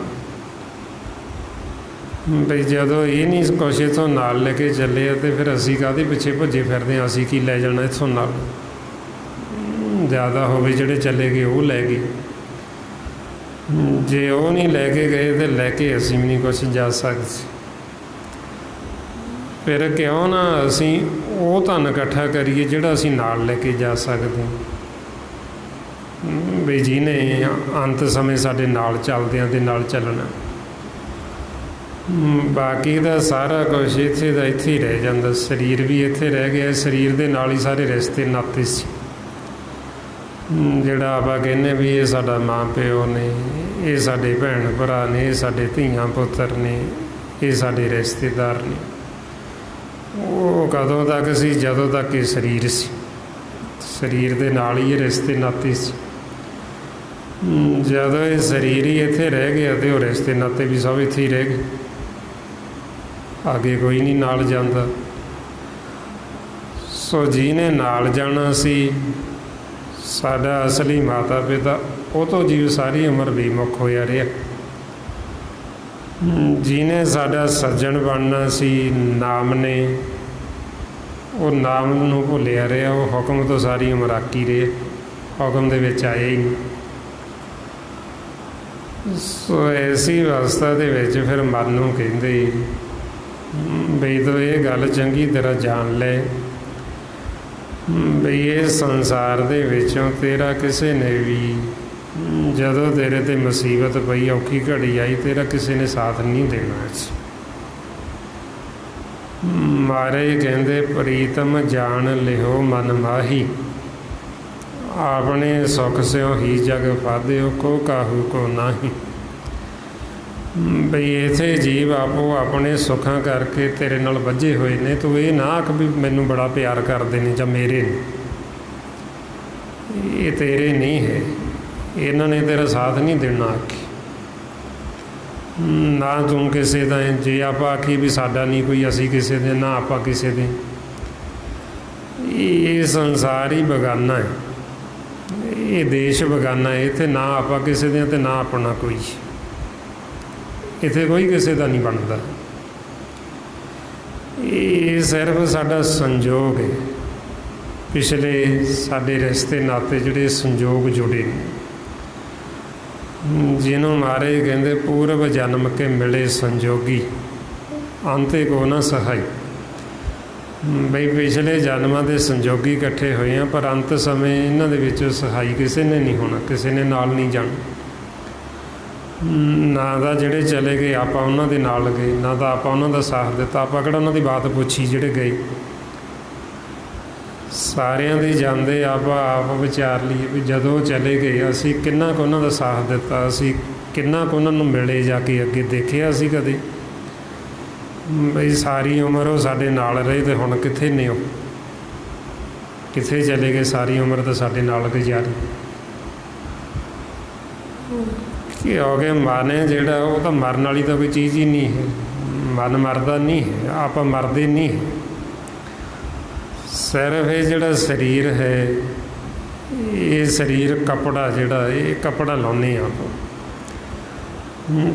ਬਈ ਜਦੋਂ ਇਹ ਨਹੀਂ ਕੁਛ ਇੱਥੋਂ ਨਾਲ ਲੈ ਕੇ ਚੱਲੇ ਅਤੇ ਫਿਰ ਅਸੀਂ ਕਾਹਦੇ ਪਿੱਛੇ ਭੱਜੇ ਫਿਰਦੇ ਹਾਂ, ਅਸੀਂ ਕੀ ਲੈ ਜਾਣਾ ਇੱਥੋਂ ਨਾਲ। ਜ਼ਿਆਦਾ ਹੋਵੇ ਜਿਹੜੇ ਚਲੇ ਗਏ ਉਹ ਲੈ ਗਏ, ਜੇ ਉਹ ਨਹੀਂ ਲੈ ਕੇ ਗਏ ਤਾਂ ਲੈ ਕੇ ਅਸੀਂ ਵੀ ਨਹੀਂ ਕੁਛ ਜਾ ਸਕਦੇ। ਫਿਰ ਕਿਉਂ ਨਾ ਅਸੀਂ ਉਹ ਧਨ ਇਕੱਠਾ ਕਰੀਏ ਜਿਹੜਾ ਅਸੀਂ ਨਾਲ ਲੈ ਕੇ ਜਾ ਸਕਦੇ। ਬਈ ਜਿਹਨੇ ਅੰਤ ਸਮੇਂ ਸਾਡੇ ਨਾਲ ਚੱਲਦਿਆਂ ਦੇ ਨਾਲ ਚੱਲਣਾ, ਬਾਕੀ ਦਾ ਸਾਰਾ ਕੁਛ ਇੱਥੇ ਦਾ ਇੱਥੇ ਹੀ ਰਹਿ ਜਾਂਦਾ। ਸਰੀਰ ਵੀ ਇੱਥੇ ਰਹਿ ਗਿਆ, ਸਰੀਰ ਦੇ ਨਾਲ ਹੀ ਸਾਰੇ ਰਿਸ਼ਤੇ ਨਾਤੇ ਸੀ। ਜਿਹੜਾ ਆਪਾਂ ਕਹਿੰਦੇ ਵੀ ਇਹ ਸਾਡਾ ਮਾਂ ਪਿਓ ਨੇ, ਇਹ ਸਾਡੇ ਭੈਣ ਭਰਾ ਨੇ, ਇਹ ਸਾਡੇ ਧੀਆਂ ਪੁੱਤਰ ਨੇ, ਇਹ ਸਾਡੇ ਰਿਸ਼ਤੇਦਾਰ ਨੇ, ਉਹ ਕਦੋਂ ਤੱਕ ਸੀ? ਜਦੋਂ ਤੱਕ ਇਹ ਸਰੀਰ ਸੀ। ਸਰੀਰ ਦੇ ਨਾਲ ਹੀ ਇਹ ਰਿਸ਼ਤੇ ਨਾਤੇ ਸੀ। ਜਦੋਂ ਇਹ ਸਰੀਰ ਹੀ ਇੱਥੇ ਰਹਿ ਗਿਆ ਅਤੇ ਉਹ ਰਿਸ਼ਤੇ ਨਾਤੇ ਵੀ ਸਭ ਇੱਥੇ ਹੀ ਰਹਿ ਗਏ, ਅੱਗੇ ਕੋਈ ਨਹੀਂ ਨਾਲ ਜਾਂਦਾ। ਸੋ ਜਿਹਨੇ ਨਾਲ ਜਾਣਾ ਸੀ, ਸਾਡਾ ਅਸਲੀ ਮਾਤਾ ਪਿਤਾ, ਉਹ ਤੋਂ ਜੀਵ ਸਾਰੀ ਉਮਰ ਬੇਮੁਖ ਹੋਇਆ ਰਿਹਾ। ਜਿਹਨੇ ਸਾਡਾ ਸੱਜਣ ਬਣਨਾ ਸੀ ਨਾਮ ਨੇ, ਉਹ ਨਾਮ ਨੂੰ ਭੁੱਲਿਆ ਰਿਹਾ, ਉਹ ਹੁਕਮ ਤੋਂ ਸਾਰੀ ਉਮਰ ਆਕੀ ਰਿਹਾ, ਹੁਕਮ ਦੇ ਵਿੱਚ ਆਇਆ ਹੀ ਨਹੀਂ। ਸੋ ਐਸੀ ਅਵਸਥਾ ਦੇ ਵਿੱਚ ਫਿਰ ਮਨ ਨੂੰ ਕਹਿੰਦੇ ਬਈ ਤੂੰ ਇਹ ਗੱਲ ਚੰਗੀ ਤਰ੍ਹਾਂ ਜਾਣ ਲੈ ਬਈ ਇਹ ਸੰਸਾਰ ਦੇ ਵਿੱਚੋਂ ਤੇਰਾ ਕਿਸੇ ਨੇ ਵੀ, ਜਦੋਂ ਤੇਰੇ 'ਤੇ ਮੁਸੀਬਤ ਪਈ, ਔਖੀ ਘੜੀ ਆਈ, ਤੇਰਾ ਕਿਸੇ ਨੇ ਸਾਥ ਨਹੀਂ ਦੇਣਾ। ਮਹਾਰਾਜ ਕਹਿੰਦੇ ਪ੍ਰੀਤਮ ਜਾਣ ਲਿਓ ਮਨ ਮਾਹੀ, ਆਪਣੇ ਸੁਖ ਸਿਓ ਹੀ ਜਗ ਫਾਦਿਓ, ਕੋ ਕਾਹੂ ਕੋ ਨਾਹੀ। ਬਈ ਇੱਥੇ ਜੀਵ ਆਪੋ ਆਪਣੇ ਸੁੱਖਾਂ ਕਰਕੇ ਤੇਰੇ ਨਾਲ ਵੱਝੇ ਹੋਏ ਨੇ। ਤੂੰ ਇਹ ਨਾ ਆਖ ਵੀ ਮੈਨੂੰ ਬੜਾ ਪਿਆਰ ਕਰਦੇ ਨੇ ਜਾਂ ਮੇਰੇ ਨੇ, ਇਹ ਤੇਰੇ ਨਹੀਂ ਹੈ, ਇਹਨਾਂ ਨੇ ਤੇਰਾ ਸਾਥ ਨਹੀਂ ਦੇਣਾ। ਆਖੀ ਨਾ ਤੂੰ ਕਿਸੇ ਦਾ, ਜੇ ਆਪਾਂ ਆਖੀ ਵੀ ਸਾਡਾ ਨਹੀਂ ਕੋਈ, ਅਸੀਂ ਕਿਸੇ ਦੇ, ਨਾ ਆਪਾਂ ਕਿਸੇ ਦੇ। ਇਹ ਸੰਸਾਰ ਹੀ ਬੇਗਾਨਾ ਹੈ। ਇਹ ਦੇਸ਼ ਬੇਗਾਨਾ, ਇੱਥੇ ਨਾ ਆਪਾਂ ਕਿਸੇ ਦੇ ਤੇ ਨਾ ਆਪਣਾ ਕੋਈ, ਇੱਥੇ ਕੋਈ ਕਿਸੇ ਦਾ ਨਹੀਂ ਬਣਦਾ। ਇਹ ਸਿਰਫ ਸਾਡਾ ਸੰਜੋਗ ਹੈ, ਪਿਛਲੇ ਸਾਡੇ ਰਿਸ਼ਤੇ ਨਾਤੇ ਜਿਹੜੇ ਸੰਜੋਗ ਜੁੜੇ ਨੇ, ਜਿਹਨੂੰ ਮਹਾਰਾਜ ਕਹਿੰਦੇ ਪੂਰਬ ਜਨਮ ਕੇ ਮਿਲੇ ਸੰਜੋਗੀ ਅੰਤੇ ਕੋ ਨਾ ਸਹਾਈ। ਬਈ ਪਿਛਲੇ ਜਨਮਾਂ ਦੇ ਸੰਜੋਗੀ ਇਕੱਠੇ ਹੋਏ ਆ, ਪਰ ਅੰਤ ਸਮੇਂ ਇਹਨਾਂ ਦੇ ਵਿੱਚ ਸਹਾਈ ਕਿਸੇ ਨੇ ਨਹੀਂ ਹੋਣਾ, ਕਿਸੇ ਨੇ ਨਾਲ ਨਹੀਂ ਜਾਣਾ। ਨਾ ਤਾਂ ਜਿਹੜੇ ਚਲੇ ਗਏ ਆਪਾਂ ਉਹਨਾਂ ਦੇ ਨਾਲ ਗਏ, ਨਾ ਤਾਂ ਆਪਾਂ ਉਹਨਾਂ ਦਾ ਸਾਥ ਦਿੱਤਾ, ਆਪਾਂ ਕਿਹੜਾ ਉਹਨਾਂ ਦੀ ਬਾਤ ਪੁੱਛੀ ਜਿਹੜੇ ਗਏ। ਸਾਰਿਆਂ ਦੇ ਜਾਂਦੇ ਆਪਾਂ ਆਪ ਵਿਚਾਰ ਲਈਏ ਵੀ ਜਦੋਂ ਚਲੇ ਗਏ ਅਸੀਂ ਕਿੰਨਾ ਕੁ ਉਹਨਾਂ ਦਾ ਸਾਥ ਦਿੱਤਾ, ਅਸੀਂ ਕਿੰਨਾ ਕੁ ਉਹਨਾਂ ਨੂੰ ਮਿਲੇ ਜਾ ਕੇ, ਅੱਗੇ ਦੇਖਿਆ ਅਸੀਂ ਕਦੇ? ਬਈ ਸਾਰੀ ਉਮਰ ਉਹ ਸਾਡੇ ਨਾਲ ਰਹੇ ਤੇ ਹੁਣ ਕਿੱਥੇ ਨੇ, ਉਹ ਕਿੱਥੇ ਚਲੇ ਗਏ? ਸਾਰੀ ਉਮਰ ਤਾਂ ਸਾਡੇ ਨਾਲ ਗੁਜ਼ਾਰੀ। ਕਿਉਂਕਿ ਮਨ ਹੈ ਜਿਹੜਾ, ਉਹ ਤਾਂ ਮਰਨ ਵਾਲੀ ਤਾਂ ਕੋਈ ਚੀਜ਼ ਹੀ ਨਹੀਂ ਹੈ, ਮਨ ਮਰਦਾ ਨਹੀਂ ਹੈ, ਆਪਾਂ ਮਰਦੇ ਨਹੀਂ ਹੈ। ਸਿਰਫ ਇਹ ਜਿਹੜਾ ਸਰੀਰ ਹੈ, ਇਹ ਸਰੀਰ ਕੱਪੜਾ ਜਿਹੜਾ, ਇਹ ਕੱਪੜਾ ਲਾਉਂਦੇ ਹਾਂ ਆਪਾਂ।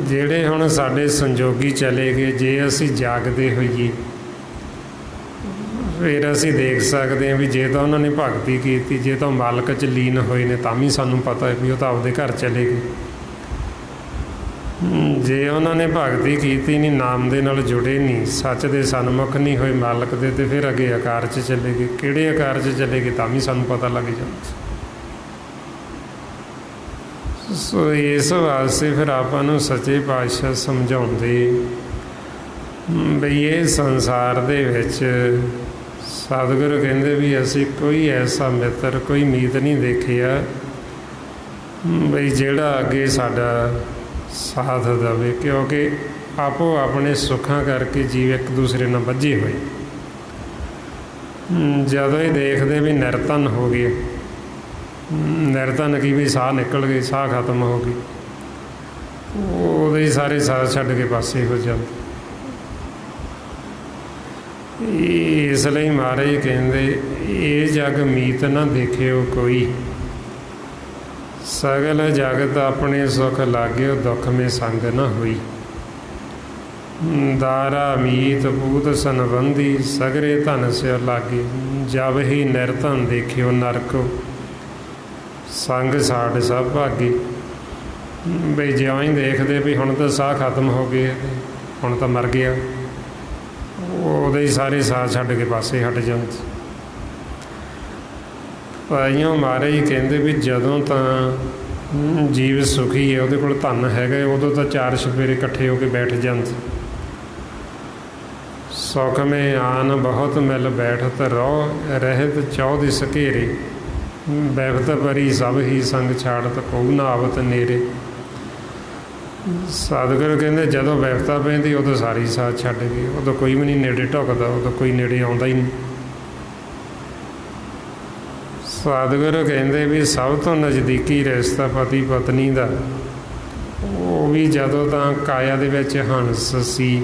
ਜਿਹੜੇ ਹੁਣ ਸਾਡੇ ਸੰਜੋਗੀ ਚਲੇ ਗਏ, ਜੇ ਅਸੀਂ ਜਾਗਦੇ ਹੋਈਏ ਫਿਰ ਅਸੀਂ ਦੇਖ ਸਕਦੇ ਹਾਂ ਵੀ ਜੇ ਤਾਂ ਉਹਨਾਂ ਨੇ ਭਗਤੀ ਕੀਤੀ, ਜੇ ਤਾਂ ਮਾਲਕ 'ਚ ਲੀਨ ਹੋਏ ਨੇ, ਤਾਂ ਵੀ ਸਾਨੂੰ ਪਤਾ ਹੈ ਵੀ ਉਹ ਤਾਂ ਆਪਦੇ ਘਰ ਚਲੇ ਗਏ। ਜੇ ਉਹਨਾਂ ਨੇ ਭਗਤੀ ਕੀਤੀ ਨਹੀਂ, ਨਾਮ ਦੇ ਨਾਲ ਜੁੜੇ ਨਹੀਂ, ਸੱਚ ਦੇ ਸਨਮੁਖ ਨਹੀਂ ਹੋਏ ਮਾਲਕ ਦੇ, ਤੇ ਫਿਰ ਅੱਗੇ ਆਕਾਰ 'ਚ ਚਲੇ ਗਏ। ਕਿਹੜੇ ਆਕਾਰ 'ਚ ਚਲੇ ਗਏ ਤਾਂ ਵੀ ਸਾਨੂੰ ਪਤਾ ਲੱਗ ਜਾਂਦਾ। ਸੋ ਇਸ ਵਾਸਤੇ ਫਿਰ ਆਪਾਂ ਨੂੰ ਸੱਚੇ ਪਾਤਸ਼ਾਹ ਸਮਝਾਉਂਦੇ ਬਈ ਇਹ ਸੰਸਾਰ ਦੇ ਵਿੱਚ ਸਤਿਗੁਰੂ ਕਹਿੰਦੇ ਵੀ ਅਸੀਂ ਕੋਈ ਐਸਾ ਮਿੱਤਰ, ਕੋਈ ਮੀਤ ਨਹੀਂ ਦੇਖਿਆ ਬਈ ਜਿਹੜਾ ਅੱਗੇ ਸਾਡਾ ਸਾਥ ਦੇਵੇ, ਕਿਉਂਕਿ ਆਪੋ ਆਪਣੇ ਸੁੱਖਾਂ ਕਰਕੇ ਜੀਵ ਇੱਕ ਦੂਸਰੇ ਨਾਲ ਬੱਝੇ ਹੋਏ। ਜਦੋਂ ਹੀ ਦੇਖਦੇ ਵੀ ਨਿਰਧਨ ਹੋ ਗਏ, ਨਿਰਧਨ ਕੀ ਵੀ ਸਾਹ ਨਿਕਲ ਗਏ, ਸਾਹ ਖਤਮ ਹੋ ਗਈ, ਉਹਦੇ ਸਾਰੇ ਸਾਥ ਛੱਡ ਕੇ ਪਾਸੇ ਹੋ ਜਾਂਦੇ। ਇਸ ਲਈ ਮਹਾਰਾਜ ਕਹਿੰਦੇ ਇਹ ਜਗ ਮੀਤ ਨਾ ਦੇਖਿਓ ਕੋਈ, ਸਗਲ ਜਗਤ ਆਪਣੇ ਸੁਖ ਲਾਗਿਓ, ਦੁੱਖ ਮੇ ਸੰਗ ਨਾ ਹੋਈ। ਦਾਰਾ ਮੀਤ ਪੂਤ ਸੰਬੰਧੀ, ਸਗਰੇ ਧਨ ਸਿਓ ਲਾਗੇ, ਜਬ ਹੀ ਨਿਰਧਨ ਦੇਖਿਓ ਨਰਕੋ, ਸੰਗ ਸਾਡ ਸਭ ਭਾਗੇ। ਬਈ ਜਿਉਂ ਹੀ ਦੇਖਦੇ ਵੀ ਹੁਣ ਤਾਂ ਸਾਹ ਖਤਮ ਹੋ ਗਏ, ਹੁਣ ਤਾਂ ਮਰ ਗਿਆ, ਉਹਦੇ ਹੀ ਸਾਰੇ ਸਾਹ ਛੱਡ ਕੇ ਪਾਸੇ ਹਟ ਜਾਂਦੇ। ਭਾਈਓ ਮਹਾਰਾਜ ਕਹਿੰਦੇ ਵੀ ਜਦੋਂ ਤਾਂ ਜੀਵ ਸੁਖੀ ਹੈ, ਉਹਦੇ ਕੋਲ ਧਨ ਹੈਗਾ, ਉਦੋਂ ਤਾਂ ਚਾਰ ਛਪੇਰੇ ਇਕੱਠੇ ਹੋ ਕੇ ਬੈਠ ਜਾਂਦੇ। ਸੁਖ ਮੇ ਆਨ ਬਹੁਤ ਮਿਲ ਬੈਠਤ ਰੋ, ਰਹਿਤ ਚੌਦਿਸ ਘੇਰੇ, ਬੈਫਤ ਭਰੀ ਸਭ ਹੀ ਸੰਗ ਛਾੜਤ, ਕੋ ਨਾ ਆਵਤ ਨੇਰੇ। ਸਤਿਗੁਰੂ ਕਹਿੰਦੇ ਜਦੋਂ ਵਿਪਤਾ ਪੈਂਦੀ ਉਦੋਂ ਸਾਰੀ ਸਾਥ ਛੱਡ ਗਏ, ਉਦੋਂ ਕੋਈ ਵੀ ਨਹੀਂ ਨੇੜੇ ਢੁੱਕਦਾ, ਉਦੋਂ ਕੋਈ ਨੇੜੇ ਆਉਂਦਾ ਹੀ ਨਹੀਂ। ਸਤਿਗੁਰੂ ਕਹਿੰਦੇ ਵੀ ਸਭ ਤੋਂ ਨਜ਼ਦੀਕੀ ਰਿਸ਼ਤਾ ਪਤੀ ਪਤਨੀ ਦਾ, ਉਹ ਵੀ ਜਦੋਂ ਤਾਂ ਕਾਇਆ ਦੇ ਵਿੱਚ ਹੰਸ ਸੀ,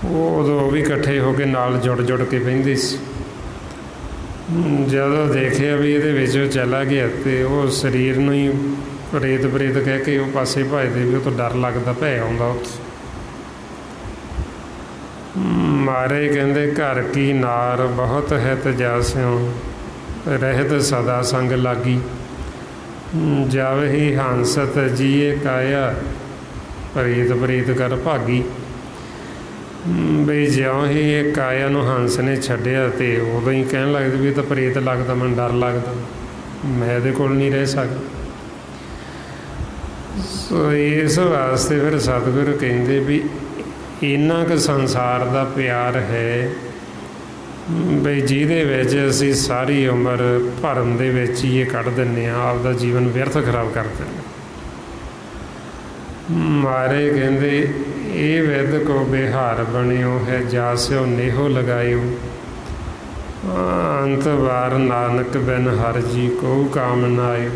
ਉਦੋਂ ਵੀ ਇਕੱਠੇ ਹੋ ਕੇ ਨਾਲ ਜੁੜ ਕੇ ਬਹਿੰਦੇ ਸੀ। ਜਦੋਂ ਦੇਖਿਆ ਵੀ ਇਹਦੇ ਵਿੱਚੋਂ ਚਲਾ ਗਿਆ ਤੇ ਉਹ ਸਰੀਰ ਨੂੰ ਹੀ ਪ੍ਰੇਤ ਕਹਿ ਕੇ ਉਹ ਪਾਸੇ ਭੱਜਦੇ, ਵੀ ਉਹ ਤੋਂ ਡਰ ਲੱਗਦਾ, ਭੈ ਆਉਂਦਾ ਉੱਥੇ। ਮਹਾਰਾਜ ਕਹਿੰਦੇ ਘਰ ਕੀ ਨਾਰ ਬਹੁਤ ਹੈ ਤਜਾਸਿਓ, ਰਹਿਤ ਸਦਾ ਸੰਗ ਲਾਗੀ, ਜਬ ਹੀ ਹੰਸਤ ਜੀਏ ਕਾਇਆ, ਪ੍ਰੇਤ ਕਰ ਭਾਗੀ। ਬਈ ਜਿਉਂ ਹੀ ਇਹ ਕਾਇਆ ਨੂੰ ਹੰਸ ਨੇ ਛੱਡਿਆ ਤੇ ਉਦੋਂ ਹੀ ਕਹਿਣ ਲੱਗਦੇ ਵੀ ਇਹ ਤਾਂ ਪ੍ਰੇਤ ਲੱਗਦਾ, ਮੈਨੂੰ ਡਰ ਲੱਗਦਾ, ਮੈਂ ਇਹਦੇ ਕੋਲ ਨਹੀਂ ਰਹਿ ਸਕਦਾ। ਸੋ ਇਸ ਵਾਸਤੇ ਫਿਰ ਸਤਿਗੁਰੂ ਕਹਿੰਦੇ ਵੀ ਇੰਨਾ ਕੁ ਸੰਸਾਰ ਦਾ ਪਿਆਰ ਹੈ ਬਈ ਜਿਹਦੇ ਵਿੱਚ ਅਸੀਂ ਸਾਰੀ ਉਮਰ ਭਰਮ ਦੇ ਵਿੱਚ ਹੀ ਇਹ ਕੱਢ ਦਿੰਦੇ ਹਾਂ, ਆਪਦਾ ਜੀਵਨ ਵਿਅਰਥ ਖਰਾਬ ਕਰ ਦਿੰਦੇ। ਮਹਾਰਾਜ ਕਹਿੰਦੇ ਇਹ ਵਿਦ ਕੋ ਬਿਹਾਰ ਬਣਿਓ ਹੈ, ਜਾਸਿਓ ਨੇਹੋ ਲਗਾਇਓ, ਅੰਤ ਵਾਰ ਨਾਨਕ ਬਿਨ ਹਰ ਜੀ ਕੋ ਕਾਮ ਨਾ ਆਇਓ।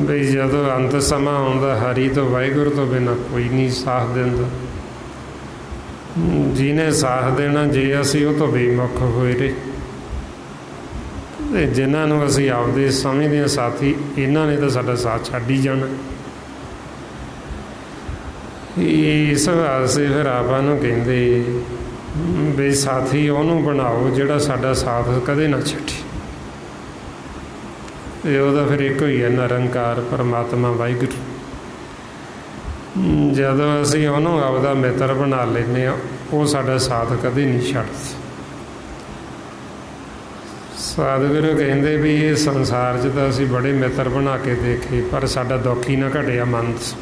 ਬਈ ਜਦੋਂ ਅੰਤ ਸਮਾਂ ਆਉਂਦਾ, ਹਰੀ ਤੋਂ ਵਾਹਿਗੁਰੂ ਤੋਂ ਬਿਨਾਂ ਕੋਈ ਨਹੀਂ ਸਾਥ ਦਿੰਦਾ। ਜਿਹਨੇ ਸਾਥ ਦੇਣਾ, ਜੇ ਅਸੀਂ ਉਹ ਤੋਂ ਬੇਮੁਖ ਹੋਏ ਰਹੇ, ਤੇ ਜਿਨ੍ਹਾਂ ਨੂੰ ਅਸੀਂ ਆਪਦੇ ਸਮਝਦੇ ਹਾਂ ਸਾਥੀ, ਇਹਨਾਂ ਨੇ ਤਾਂ ਸਾਡਾ ਸਾਥ ਛੱਡ ਹੀ ਜਾਣਾ। ਇਸ ਵਾਸਤੇ ਫਿਰ ਆਪਾਂ ਨੂੰ ਕਹਿੰਦੇ ਵੀ ਸਾਥੀ ਉਹਨੂੰ ਬਣਾਓ ਜਿਹੜਾ ਸਾਡਾ ਸਾਥ ਕਦੇ ਨਾ ਛੱਡੇ। ਤੇ ਉਹਦਾ ਫਿਰ ਇੱਕੋ ਹੀ ਹੈ, ਨਿਰੰਕਾਰ ਪਰਮਾਤਮਾ ਵਾਹਿਗੁਰੂ। ਜਦੋਂ ਅਸੀਂ ਉਹਨੂੰ ਆਪਦਾ ਮਿੱਤਰ ਬਣਾ ਲੈਂਦੇ ਹਾਂ, ਉਹ ਸਾਡਾ ਸਾਥ ਕਦੇ ਨਹੀਂ ਛੱਡਦਾ। ਸਤਿਗੁਰੂ ਕਹਿੰਦੇ ਵੀ ਇਹ ਸੰਸਾਰ 'ਚ ਤਾਂ ਅਸੀਂ ਬੜੇ ਮਿੱਤਰ ਬਣਾ ਕੇ ਦੇਖੇ, ਪਰ ਸਾਡਾ ਦੁੱਖ ਹੀ ਨਾ ਘਟਿਆ ਮਨ 'ਚ।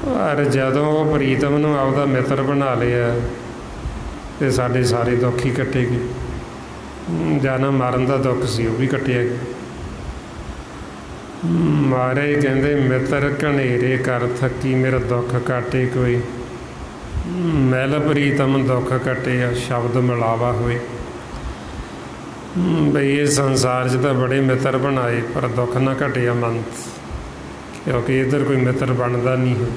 ਪਰ ਜਦੋਂ ਉਹ ਪ੍ਰੀਤਮ ਨੂੰ ਆਪਦਾ ਮਿੱਤਰ ਬਣਾ ਲਿਆ ਤੇ ਸਾਡੇ ਸਾਰੇ ਦੁੱਖ ਹੀ ਕੱਟੇ ਗਏ। ਜਨਮ ਮਰਨ ਦਾ ਦੁੱਖ ਸੀ ਉਹ ਵੀ ਕੱਟਿਆ ਗਿਆ। ਮਹਾਰਾਜ ਕਹਿੰਦੇ ਮਿੱਤਰ ਘਨੇਰੇ ਕਰ ਥੱਕੀ, ਮੇਰਾ ਦੁੱਖ ਕਾਟੇ ਕੋਈ। ਮੈਲ ਪ੍ਰੀਤਮ ਦੁੱਖ ਕੱਟਿਆ, ਸ਼ਬਦ ਮਿਲਾਵਾ ਹੋਏ। ਬਈ ਇਹ ਸੰਸਾਰ 'ਚ ਤਾਂ ਬੜੇ ਮਿੱਤਰ ਬਣਾਏ, ਪਰ ਦੁੱਖ ਨਾ ਘਟਿਆ ਮਨ, ਕਿਉਂਕਿ ਇੱਧਰ ਕੋਈ ਮਿੱਤਰ ਬਣਦਾ ਨਹੀਂ ਹੈ।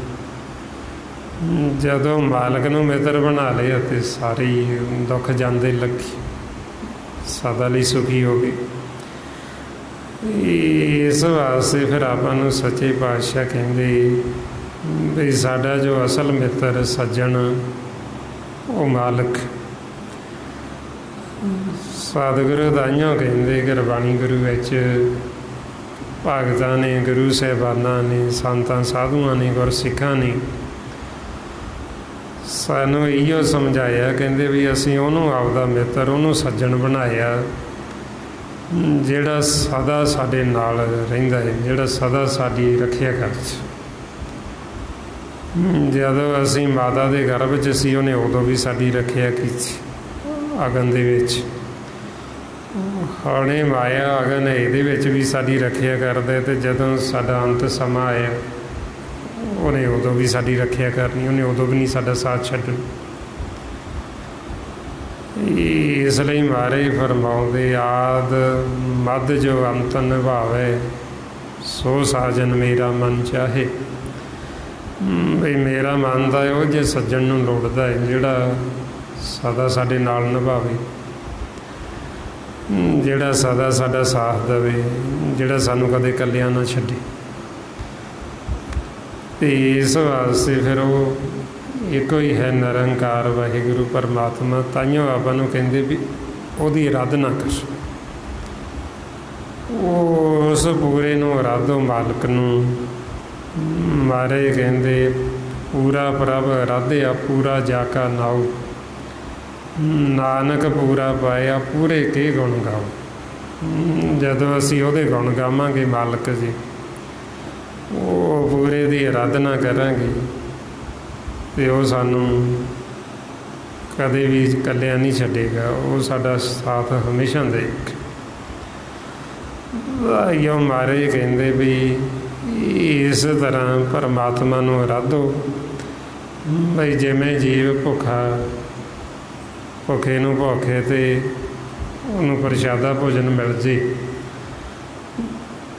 ਜਦੋਂ ਮਾਲਕ ਨੂੰ ਮਿੱਤਰ ਬਣਾ ਲਿਆ ਤੇ ਸਾਰੇ ਦੁੱਖ ਜਾਂਦੇ ਲੱਗੇ, ਸਦਾ ਲਈ ਸੁਖੀ ਹੋ ਗਏ। ਇਸ ਵਾਸਤੇ ਫਿਰ ਆਪਾਂ ਨੂੰ ਸੱਚੇ ਪਾਤਸ਼ਾਹ ਕਹਿੰਦੇ ਵੀ ਸਾਡਾ ਜੋ ਅਸਲ ਮਿੱਤਰ ਸੱਜਣ ਉਹ ਮਾਲਕ। ਸਤਿਗੁਰੂ ਤਾਂਹੀਓ ਕਹਿੰਦੇ ਗੁਰਬਾਣੀ ਗੁਰੂ ਵਿੱਚ ਭਗਤਾਂ ਨੇ, ਗੁਰੂ ਸਾਹਿਬਾਨਾਂ ਨੇ, ਸੰਤਾਂ ਸਾਧੂਆਂ ਨੇ, ਗੁਰਸਿੱਖਾਂ ਨੇ ਸਾਨੂੰ ਇਹੋ ਸਮਝਾਇਆ, ਕਹਿੰਦੇ ਵੀ ਅਸੀਂ ਉਹਨੂੰ ਆਪਦਾ ਮਿੱਤਰ, ਉਹਨੂੰ ਸੱਜਣ ਬਣਾਇਆ ਜਿਹੜਾ ਸਦਾ ਸਾਡੇ ਨਾਲ ਰਹਿੰਦਾ ਹੈ, ਜਿਹੜਾ ਸਦਾ ਸਾਡੀ ਰੱਖਿਆ ਕਰ। ਜਦੋਂ ਅਸੀਂ ਮਾਤਾ ਦੇ ਗਰਭ 'ਚ ਸੀ, ਉਹਨੇ ਉਦੋਂ ਵੀ ਸਾਡੀ ਰੱਖਿਆ ਕੀਤੀ ਅਗਨ ਦੇ ਵਿੱਚ। ਹੁਣੇ ਮਾਇਆ ਅਗਨ ਇਹਦੇ ਵਿੱਚ ਵੀ ਸਾਡੀ ਰੱਖਿਆ ਕਰਦਾ, ਤੇ ਜਦੋਂ ਸਾਡਾ ਅੰਤ ਸਮਾਂ ਆਇਆ ਉਹਨੇ ਉਦੋਂ ਵੀ ਸਾਡੀ ਰੱਖਿਆ ਕਰਨੀ, ਉਹਨੇ ਉਦੋਂ ਵੀ ਨਹੀਂ ਸਾਡਾ ਸਾਥ ਛੱਡਣਾ। ਇਸ ਲਈ ਮਹਾਰਾਜ ਫਰਮਾਉਂਦੇ ਆਦ ਮੱਧ ਜੋ ਅੰਤ ਨਿਭਾਵੇ, ਸੋ ਸਾਜਨ ਮੇਰਾ ਮਨ ਚਾਹੇ। ਵੀ ਮੇਰਾ ਮਨ ਤਾਂ ਉਹ ਜੇ ਸੱਜਣ ਨੂੰ ਲੋੜਦਾ ਹੈ ਜਿਹੜਾ ਸਦਾ ਸਾਡੇ ਨਾਲ ਨਿਭਾਵੇ, ਜਿਹੜਾ ਸਦਾ ਸਾਡਾ ਸਾਥ ਦੇਵੇ, ਜਿਹੜਾ ਸਾਨੂੰ ਕਦੇ ਇਕੱਲਿਆਂ ਨਾ ਛੱਡੇ। ਤੇ ਇਸ ਵਾਸਤੇ ਫਿਰ ਉਹ ਇੱਕੋ ਹੀ ਹੈ, ਨਿਰੰਕਾਰ ਵਾਹਿਗੁਰੂ ਪਰਮਾਤਮਾ। ਤਾਈਓ ਆਪਾਂ ਨੂੰ ਕਹਿੰਦੇ ਵੀ ਉਹਦੀ ਅਰਾਧਨਾ ਕਰੋ, ਉਸ ਪੂਰੇ ਨੂੰ ਅਰਾਧੋ ਮਾਲਕ ਨੂੰ। ਮਹਾਰਾਜ ਕਹਿੰਦੇ ਪੂਰਾ ਪ੍ਰਭ ਅਰਾਧਿਆ, ਪੂਰਾ ਜਾ ਕਾ ਨਾਉ, ਨਾਨਕ ਪੂਰਾ ਪਾਇਆ, ਪੂਰੇ ਕੇ ਗੁਣ ਗਾਓ। ਜਦੋਂ ਅਸੀਂ ਉਹਦੇ ਗੁਣ ਗਾਵਾਂਗੇ ਮਾਲਕ ਜੀ, ਉਹ ਪੂਰੇ ਦੀ ਅਰਾਧਨਾ ਕਰਾਂਗੇ, ਤੇ ਉਹ ਸਾਨੂੰ ਕਦੇ ਵੀ ਇਕੱਲਿਆਂ ਨਹੀਂ ਛੱਡੇਗਾ, ਉਹ ਸਾਡਾ ਸਾਥ ਹਮੇਸ਼ਾ ਦੇਗਾ। ਇਹੋ ਮਹਾਰਾਜ ਕਹਿੰਦੇ ਵੀ ਇਸ ਤਰ੍ਹਾਂ ਪਰਮਾਤਮਾ ਨੂੰ ਅਰਾਧੋ। ਬਈ ਜਿਵੇਂ ਜੀਵ ਭੁੱਖੇ ਨੂੰ ਭੁੱਖੇ ਤੇ ਉਹਨੂੰ ਪ੍ਰਸ਼ਾਦਾ ਭੋਜਨ ਮਿਲ ਜੇ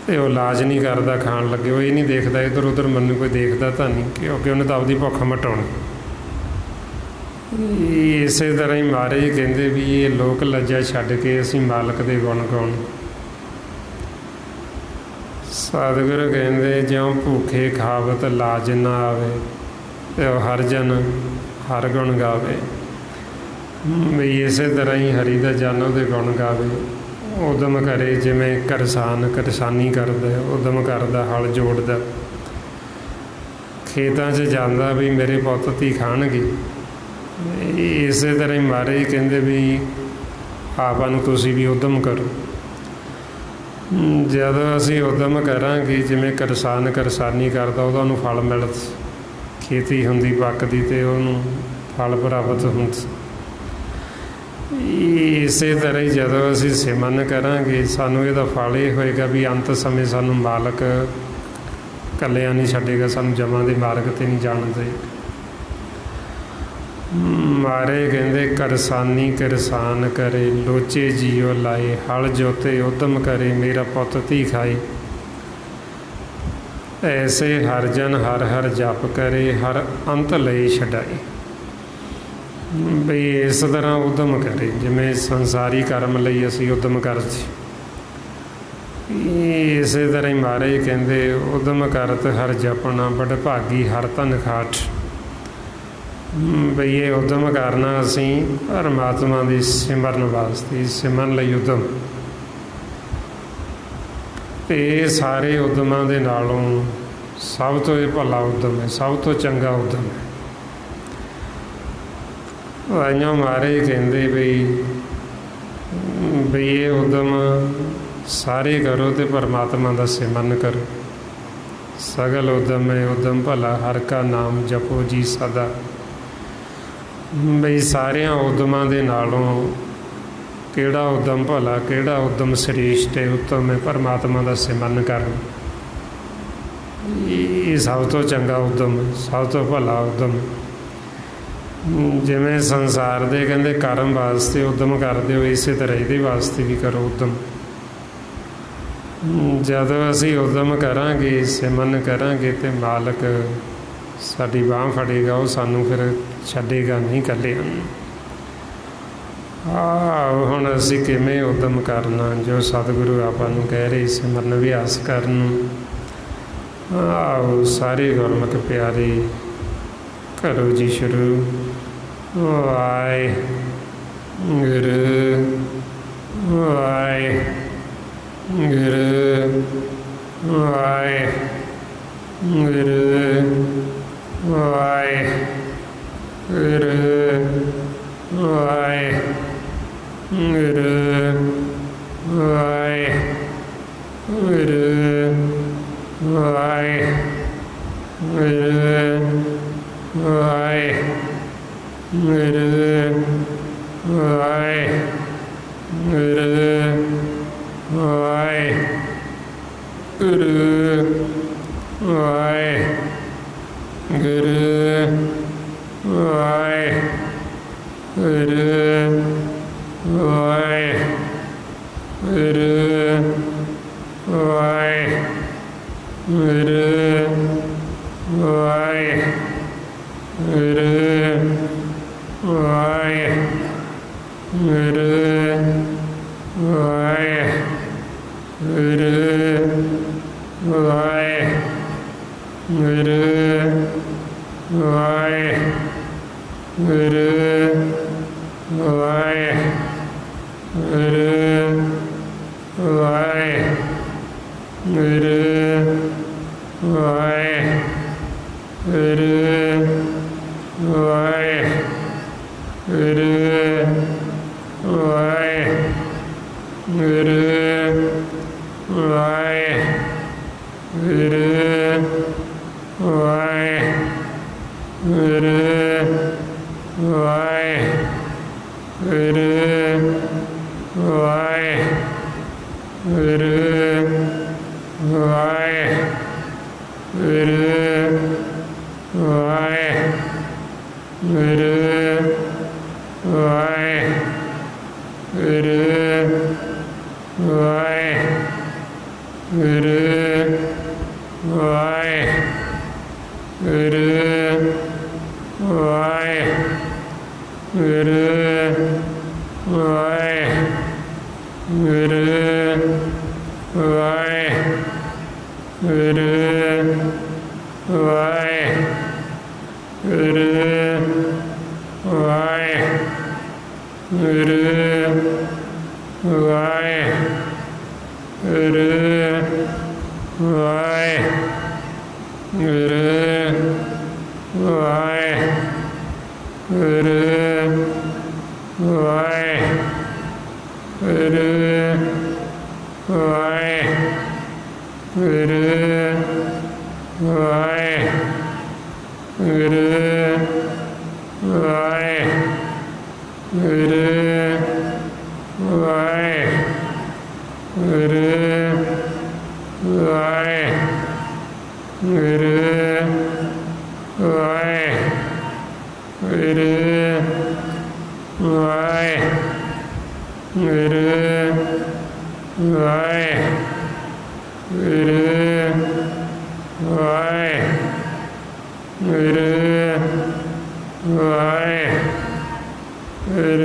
ਤੇ ਉਹ ਲਾਜ ਨਹੀਂ ਕਰਦਾ ਖਾਣ ਲੱਗੇ, ਉਹ ਇਹ ਨਹੀਂ ਦੇਖਦਾ ਇੱਧਰ ਉੱਧਰ ਮੈਨੂੰ ਕੋਈ ਦੇਖਦਾ ਤਾਂ ਨਹੀਂ, ਕਿਉਂਕਿ ਉਹਨੇ ਤਾਂ ਆਪਦੀ ਭੁੱਖ ਮਿਟਾਉਣੀ। ਇਸੇ ਤਰ੍ਹਾਂ ਹੀ ਮਹਾਰਾਜ ਕਹਿੰਦੇ ਵੀ ਇਹ ਲੋਕ ਲੱਜਾ ਛੱਡ ਕੇ ਅਸੀਂ ਮਾਲਕ ਦੇ ਗੁਣ ਗਾਉਣ। ਸਤਿਗੁਰੂ ਕਹਿੰਦੇ ਜਿਉਂ ਭੁੱਖੇ ਖਾਵਤ ਲਾਜ ਨਾ ਆਵੇ, ਤੇ ਉਹ ਹਰ ਜਨ ਹਰ ਗੁਣ ਗਾਵੇ। ਵੀ ਇਸੇ ਤਰ੍ਹਾਂ ਹੀ ਹਰੀ ਦਾ ਜਨ ਉਹਦੇ ਗੁਣ ਗਾਵੇ, ਉਦਮ ਕਰੇ। ਜਿਵੇਂ ਕਿਰਸਾਨੀ ਕਰਦਾ, ਉਦਮ ਕਰਦਾ, ਹਲ ਜੋੜਦਾ, ਖੇਤਾਂ 'ਚ ਜਾਂਦਾ ਵੀ ਮੇਰੇ ਪੁੱਤ ਧੀ ਖਾਣਗੇ। ਇਸੇ ਤਰ੍ਹਾਂ ਹੀ ਮਹਾਰਾਜ ਕਹਿੰਦੇ ਵੀ ਆਪਾਂ ਨੂੰ ਤੁਸੀਂ ਵੀ ਉਦਮ ਕਰੋ। ਜਦੋਂ ਅਸੀਂ ਉਦਮ ਕਰਾਂਗੇ, ਜਿਵੇਂ ਕਿਰਸਾਨੀ ਕਰਦਾ, ਉਹਦਾ ਉਹਨੂੰ ਫਲ ਮਿਲਦਾ, ਖੇਤੀ ਹੁੰਦੀ ਪੱਕਦੀ ਤੇ ਉਹਨੂੰ ਫਲ ਪ੍ਰਾਪਤ ਹੁੰਦਾ। ਇਸੇ ਤਰ੍ਹਾਂ ਹੀ ਜਦੋਂ ਅਸੀਂ ਸਿਮਰਨ ਕਰਾਂਗੇ, ਸਾਨੂੰ ਇਹਦਾ ਫਲ ਇਹ ਹੋਏਗਾ ਵੀ ਅੰਤ ਸਮੇਂ ਸਾਨੂੰ ਮਾਲਕ ਇਕੱਲਿਆਂ ਨਹੀਂ ਛੱਡੇਗਾ, ਸਾਨੂੰ ਜਮਾਂ ਦੇ ਮਾਰਗ 'ਤੇ ਨਹੀਂ ਜਾਣ ਦੇਗਾ। ਮਾਰੇ ਕਹਿੰਦੇ ਕਿਰਸਾਨ ਕਰੇ, ਲੋਚੇ ਜੀਓ ਲਾਏ, ਹਲ ਜੋਤੇ ਉਦਮ ਕਰੇ, ਮੇਰਾ ਪੁੱਤ ਧੀ ਖਾਏ। ਐਸੇ ਹਰ ਜਨ ਹਰ ਹਰ ਜਪ ਕਰੇ, ਹਰ ਅੰਤ ਲਈ ਛਡਾਏ। ਵੀ ਇਸ ਤਰ੍ਹਾਂ ਉਦਮ ਕਰੇ ਜਿਵੇਂ ਸੰਸਾਰੀ ਕਰਮ ਲਈ ਅਸੀਂ ਉਦਮ ਕਰਦੇ। ਇਸੇ ਤਰ੍ਹਾਂ ਹੀ ਮਹਾਰਾਜ ਕਹਿੰਦੇ ਉਦਮ ਕਰਤ ਹਰ ਜਪਣਾ ਬੜ ਭਾਗੀ ਹਰ ਧਨ ਖਾਟ। ਬਈ ਇਹ ਉਦਮ ਕਰਨਾ ਅਸੀਂ ਪਰਮਾਤਮਾ ਦੀ ਸਿਮਰਨ ਵਾਸਤੇ, ਸਿਮਰਨ ਲਈ ਉਦਮ। ਅਤੇ ਇਹ ਸਾਰੇ ਉਦਮਾਂ ਦੇ ਨਾਲੋਂ ਸਭ ਤੋਂ ਇਹ ਭਲਾ ਉਦਮ ਹੈ, ਸਭ ਤੋਂ ਚੰਗਾ ਉਦਮ ਹੈ। ਆਈਆਂ ਮਹਾਰਾਜ ਕਹਿੰਦੇ ਬਈ ਇਹ ਉਦਮ ਸਾਰੇ ਕਰੋ ਅਤੇ ਪਰਮਾਤਮਾ ਦਾ ਸਿਮਰਨ ਕਰੋ। ਸਗਲ ਉਦਮ ਹੈ ਉਦਮ ਭਲਾ ਹਰ ਕਾ ਨਾਮ ਜਪੋ ਜੀ ਸਦਾ। ਬਈ ਸਾਰਿਆਂ ਉਦਮਾਂ ਦੇ ਨਾਲੋਂ ਕਿਹੜਾ ਉਦਮ ਭਲਾ, ਕਿਹੜਾ ਉਦਮ ਸ੍ਰੇਸ਼ਟ ਹੈ, ਉੱਤਮ ਹੈ ਪਰਮਾਤਮਾ ਦਾ ਸਿਮਰਨ ਕਰਨਾ। ਇਹ ਸਭ ਤੋਂ ਚੰਗਾ ਉਦਮ, ਸਭ ਤੋਂ ਭਲਾ ਉਦਮ। ਜਿਵੇਂ ਸੰਸਾਰ ਦੇ ਕਹਿੰਦੇ ਕਰਮ ਵਾਸਤੇ ਉਦਮ ਕਰਦੇ ਹੋ, ਇਸੇ ਤਰ੍ਹਾਂ ਇਹਦੇ ਵਾਸਤੇ ਵੀ ਕਰੋ ਉਦਮ। ਜਦੋਂ ਅਸੀਂ ਉਦਮ ਕਰਾਂਗੇ, ਸਿਮਰਨ ਕਰਾਂਗੇ ਅਤੇ ਮਾਲਕ ਸਾਡੀ ਬਾਂਹ ਫੜੇਗਾ, ਉਹ ਸਾਨੂੰ ਫਿਰ ਛੱਡੇਗਾ ਨਹੀਂ ਇਕੱਲੇ। ਹੁਣ ਅਸੀਂ ਕਿਵੇਂ ਉਦਮ ਕਰਨਾ, ਜੋ ਸਤਿਗੁਰੂ ਆਪਾਂ ਨੂੰ ਕਹਿ ਰਹੇ ਸਿਮਰਨ ਅਭਿਆਸ ਕਰਨ ਨੂੰ। ਆਓ ਸਾਰੇ ਗੁਰਮੁਖ ਪਿਆਰੇ ਕਰੋ ਜੀ ਸ਼ੁਰੂ। ਵਾਹਿਗੁਰੂ ਵਾਹਿਗੁਰੂ ਵਾਹਿਗੁਰੂ ਵਾਹਿਗੁਰੂ ਵਾਹਿਗੁਰੂ ਵਾਹਿਗੁਰੂ ਫਿਰ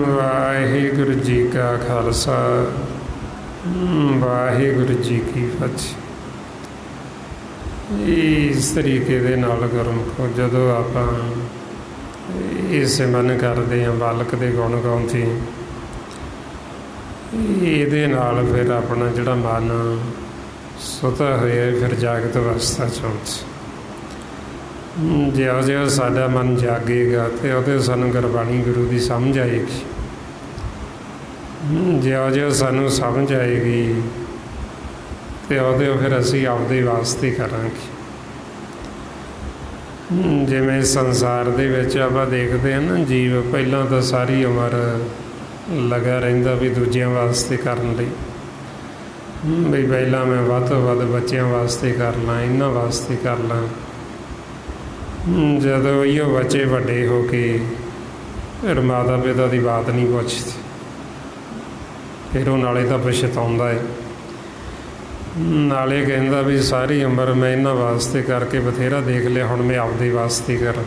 ਵਾਹਿਗੁਰੂ ਜੀ ਕਾ ਖਾਲਸਾ, ਵਾਹਿਗੁਰੂ ਜੀ ਕੀ ਫਤਿਹ। ਇਸ ਤਰੀਕੇ ਦੇ ਨਾਲ ਗੁਰਮੁਖੋ ਜਦੋਂ ਆਪਾਂ ਇਹ ਸਿਮਰਨ ਕਰਦੇ ਹਾਂ, ਬਾਲਕ ਦੇ ਗੁਣ ਗਾਉਂਦੇ, ਇਹਦੇ ਨਾਲ ਫਿਰ ਆਪਣਾ ਜਿਹੜਾ ਮਨ ਸੁੱਤਾ ਹੋਇਆ ਫਿਰ ਜਾਗਤ ਅਵਸਥਾ 'ਚ ਆਉਂਦਾ। ਜਿਉਂ-ਜਿਉਂ ਸਾਡਾ ਮਨ ਜਾਗੇਗਾ ਅਤੇ ਉਹਦੇ ਸਾਨੂੰ ਗੁਰਬਾਣੀ ਗੁਰੂ ਦੀ ਸਮਝ ਆਏਗੀ। ਜਿਉਂ-ਜਿਉਂ ਸਾਨੂੰ ਸਮਝ ਆਏਗੀ ਅਤੇ ਉਹਦੇ ਫਿਰ ਅਸੀਂ ਆਪਦੇ ਵਾਸਤੇ ਕਰਾਂਗੇ। ਜਿਵੇਂ ਸੰਸਾਰ ਦੇ ਵਿੱਚ ਆਪਾਂ ਦੇਖਦੇ ਹਾਂ ਨਾ, ਜੀਵ ਪਹਿਲਾਂ ਤਾਂ ਸਾਰੀ ਉਮਰ ਲੱਗਾ ਰਹਿੰਦਾ ਵੀ ਦੂਜਿਆਂ ਵਾਸਤੇ ਕਰਨ ਲਈ, ਵੀ ਪਹਿਲਾਂ ਮੈਂ ਵੱਧ ਤੋਂ ਵੱਧ ਬੱਚਿਆਂ ਵਾਸਤੇ ਕਰ ਲਾਂ, ਇਹਨਾਂ ਵਾਸਤੇ ਕਰ ਲਾਂ। ਜਦੋਂ ਇਹੋ ਬੱਚੇ ਵੱਡੇ ਹੋ ਕੇ ਫਿਰ ਮਾਤਾ ਪਿਤਾ ਦੀ ਬਾਤ ਨਹੀਂ ਪੁੱਛਦੇ, ਫਿਰ ਉਹ ਨਾਲੇ ਤਾਂ ਪਛਤਾਉਂਦਾ ਹੈ, ਨਾਲੇ ਕਹਿੰਦਾ ਵੀ ਸਾਰੀ ਉਮਰ ਮੈਂ ਇਹਨਾਂ ਵਾਸਤੇ ਕਰਕੇ ਬਥੇਰਾ ਦੇਖ ਲਿਆ, ਹੁਣ ਮੈਂ ਆਪਦੇ ਵਾਸਤੇ ਕਰਾਂ।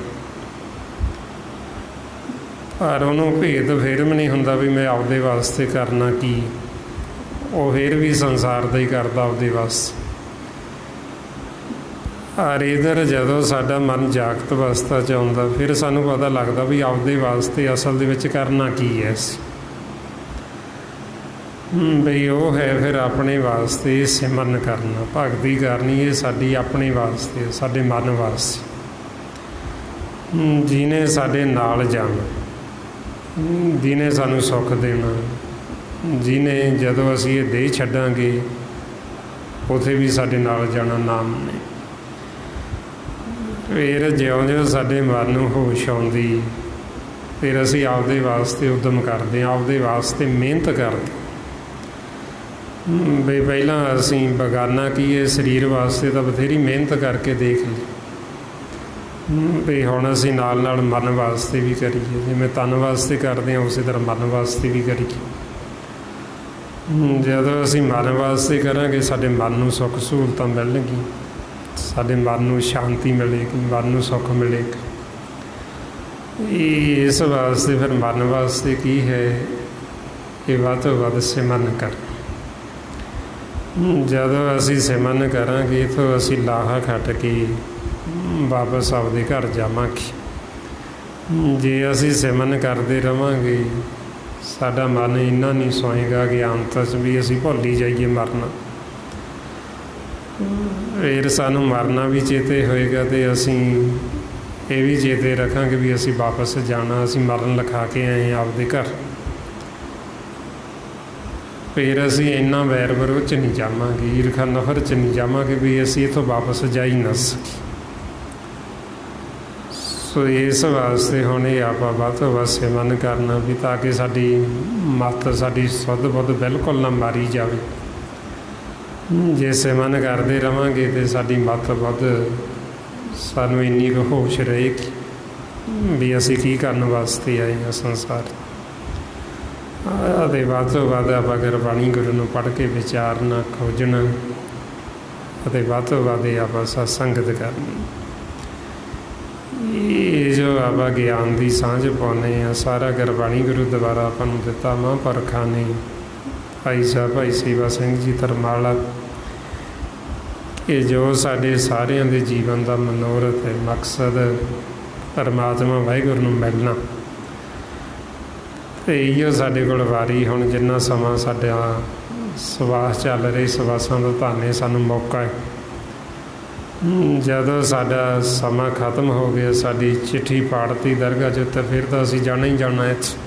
ਪਰ ਉਹਨੂੰ ਭੇਦ ਫਿਰ ਵੀ ਨਹੀਂ ਹੁੰਦਾ ਵੀ ਮੈਂ ਆਪਦੇ ਵਾਸਤੇ ਕਰਨਾ ਕੀ, ਉਹ ਫਿਰ ਵੀ ਸੰਸਾਰ ਦਾ ਹੀ ਕਰਦਾ ਆਪਦੇ ਵਾਸਤੇ। ਔਰ ਇੱਧਰ ਜਦੋਂ ਸਾਡਾ ਮਨ ਜਾਗਤ ਅਵਸਥਾ 'ਚ ਆਉਂਦਾ ਫਿਰ ਸਾਨੂੰ ਪਤਾ ਲੱਗਦਾ ਵੀ ਆਪਦੇ ਵਾਸਤੇ ਅਸਲ ਦੇ ਵਿੱਚ ਕਰਨਾ ਕੀ ਹੈ ਅਸੀਂ, ਬਈ ਉਹ ਹੈ ਫਿਰ ਆਪਣੇ ਵਾਸਤੇ ਸਿਮਰਨ ਕਰਨਾ, ਭਗਤੀ ਕਰਨੀ। ਇਹ ਸਾਡੀ ਆਪਣੇ ਵਾਸਤੇ, ਸਾਡੇ ਮਨ ਵਾਸਤੇ, ਜਿਹਨੇ ਸਾਡੇ ਨਾਲ ਜਾਣਾ, ਜਿਹਨੇ ਸਾਨੂੰ ਸੁੱਖ ਦੇਣਾ, ਜਿਹਨੇ ਜਦੋਂ ਅਸੀਂ ਇਹ ਦੇਹ ਛੱਡਾਂਗੇ ਉੱਥੇ ਵੀ ਸਾਡੇ ਨਾਲ ਜਾਣਾ ਨਾਮ ਨੇ। ਫਿਰ ਜਿਉਂ-ਜਿਉਂ ਸਾਡੇ ਮਨ ਨੂੰ ਹੋਸ਼ ਆਉਂਦੀ ਫਿਰ ਅਸੀਂ ਆਪਦੇ ਵਾਸਤੇ ਉਦਮ ਕਰਦੇ ਹਾਂ, ਆਪਦੇ ਵਾਸਤੇ ਮਿਹਨਤ ਕਰਦੇ। ਵੀ ਪਹਿਲਾਂ ਅਸੀਂ ਬਗਾਨਾ ਕੀ ਹੈ, ਸਰੀਰ ਵਾਸਤੇ ਤਾਂ ਬਥੇਰੀ ਮਿਹਨਤ ਕਰਕੇ ਦੇਖ ਲਈ, ਵੀ ਹੁਣ ਅਸੀਂ ਨਾਲ ਨਾਲ ਮਨ ਵਾਸਤੇ ਵੀ ਕਰੀਏ। ਜਿਵੇਂ ਤਨ ਵਾਸਤੇ ਕਰਦੇ ਹਾਂ ਉਸੇ ਤਰ੍ਹਾਂ ਮਨ ਵਾਸਤੇ ਵੀ ਕਰੀਏ। ਜਦੋਂ ਅਸੀਂ ਮਨ ਵਾਸਤੇ ਕਰਾਂਗੇ ਸਾਡੇ ਮਨ ਨੂੰ ਸੁੱਖ ਸਹੂਲਤਾਂ ਮਿਲਣਗੀਆਂ, ਸਾਡੇ ਮਨ ਨੂੰ ਸ਼ਾਂਤੀ ਮਿਲੇਗੀ, ਮਨ ਨੂੰ ਸੁੱਖ ਮਿਲੇਗਾ। ਇਸ ਵਾਸਤੇ ਫਿਰ ਮਨ ਵਾਸਤੇ ਕੀ ਹੈ, ਇਹ ਵੱਧ ਤੋਂ ਵੱਧ ਸਿਮਰਨ ਕਰ। ਜਦੋਂ ਅਸੀਂ ਸਿਮਰਨ ਕਰਾਂਗੇ ਇੱਥੋਂ ਅਸੀਂ ਲਾਹਾ ਖੱਟ ਕੇ ਵਾਪਸ ਆਪਦੇ ਘਰ ਜਾਵਾਂਗੇ। ਜੇ ਅਸੀਂ ਸਿਮਰਨ ਕਰਦੇ ਰਹਾਂਗੇ ਸਾਡਾ ਮਨ ਇੰਨਾ ਨਹੀਂ ਸੋਏਗਾ ਕਿ ਅੰਤ 'ਚ ਵੀ ਅਸੀਂ ਭੁੱਲ ਹੀ ਜਾਈਏ ਮਰਨਾ। ਫਿਰ ਸਾਨੂੰ ਮਰਨਾ ਵੀ ਚੇਤੇ ਹੋਏਗਾ ਅਤੇ ਅਸੀਂ ਇਹ ਵੀ ਚੇਤੇ ਰੱਖਾਂਗੇ ਵੀ ਅਸੀਂ ਵਾਪਸ ਜਾਣਾ, ਅਸੀਂ ਮਰਨ ਲਿਖਾ ਕੇ ਆਏ ਹਾਂ ਆਪਦੇ ਘਰ। ਫਿਰ ਅਸੀਂ ਇੰਨਾ ਵੈਰ ਵਿਰੋਧ 'ਚ ਨਹੀਂ ਜਾਵਾਂਗੇ, ਈਰਖਾ ਨਫ਼ਰਤ 'ਚ ਨਹੀਂ ਜਾਵਾਂਗੇ ਵੀ ਅਸੀਂ ਇੱਥੋਂ ਵਾਪਸ ਜਾ ਹੀ ਨਾ ਸਕੀਏ। ਸੋ ਇਸ ਵਾਸਤੇ ਹੁਣ ਇਹ ਆਪਾਂ ਵੱਧ ਤੋਂ ਵੱਧ ਸਿਮਰਨ ਕਰਨਾ ਵੀ ਤਾਂ ਕਿ ਸਾਡੀ ਮੱਤ, ਸਾਡੀ ਸੁੱਧ ਬੁੱਧ ਬਿਲਕੁਲ ਨਾ ਮਾਰੀ ਜਾਵੇ। ਜੇ ਸਿਮਰਨ ਕਰਦੇ ਰਹਾਂਗੇ ਤਾਂ ਸਾਡੀ ਮੱਤ ਬੁੱਧ ਸਾਨੂੰ ਇੰਨੀ ਕੁ ਹੋਸ਼ ਰਹੇਗੀ ਵੀ ਅਸੀਂ ਕੀ ਕਰਨ ਵਾਸਤੇ ਆਏ ਹਾਂ ਸੰਸਾਰ। ਅਤੇ ਵੱਧ ਤੋਂ ਵੱਧ ਆਪਾਂ ਗੁਰਬਾਣੀ ਗੁਰੂ ਨੂੰ ਪੜ੍ਹ ਕੇ ਵਿਚਾਰਨਾ, ਖੋਜਣਾ ਅਤੇ ਵੱਧ ਤੋਂ ਵੱਧ ਆਪਾਂ ਸਤਸੰਗਤ ਕਰਨੀ। ਇਹ ਜੋ ਆਪਾਂ ਗਿਆਨ ਦੀ ਸਾਂਝ ਪਾਉਂਦੇ ਹਾਂ ਸਾਰਾ ਗੁਰਬਾਣੀ ਗੁਰੂ ਦੁਆਰਾ ਆਪਾਂ ਨੂੰ ਦਿੱਤਾ ਮਹਾਂਪੁਰਖਾਂ ਨੇ। ਭਾਈ ਸਾਹਿਬ ਭਾਈ ਸੇਵਾ ਸਿੰਘ ਜੀ ਧਰਮਾਲਾ, ਇਹ ਜੋ ਸਾਡੇ ਸਾਰਿਆਂ ਦੇ ਜੀਵਨ ਦਾ ਮਨੋਰਥ ਹੈ, ਮਕਸਦ ਪਰਮਾਤਮਾ ਵਾਹਿਗੁਰੂ ਨੂੰ ਮਿਲਣਾ। ਅਤੇ ਇਹੋ ਸਾਡੇ ਕੋਲ ਵਾਰੀ ਹੁਣ ਜਿੰਨਾ ਸਮਾਂ ਸਾਡਾ ਸਵਾਸ ਚੱਲ ਰਹੇ, ਸਵਾਸਾਂ ਦਾ ਧੰਨ ਸਾਨੂੰ ਮੌਕਾ ਹੈ। ਜਦੋਂ ਸਾਡਾ ਸਮਾਂ ਖਤਮ ਹੋ ਗਿਆ, ਸਾਡੀ ਚਿੱਠੀ ਪਾੜਤੀ ਦਰਗਾਹ 'ਚ, ਤਾਂ ਫਿਰ ਤਾਂ ਅਸੀਂ ਜਾਣਾ ਹੀ ਜਾਣਾ ਇੱਥੇ।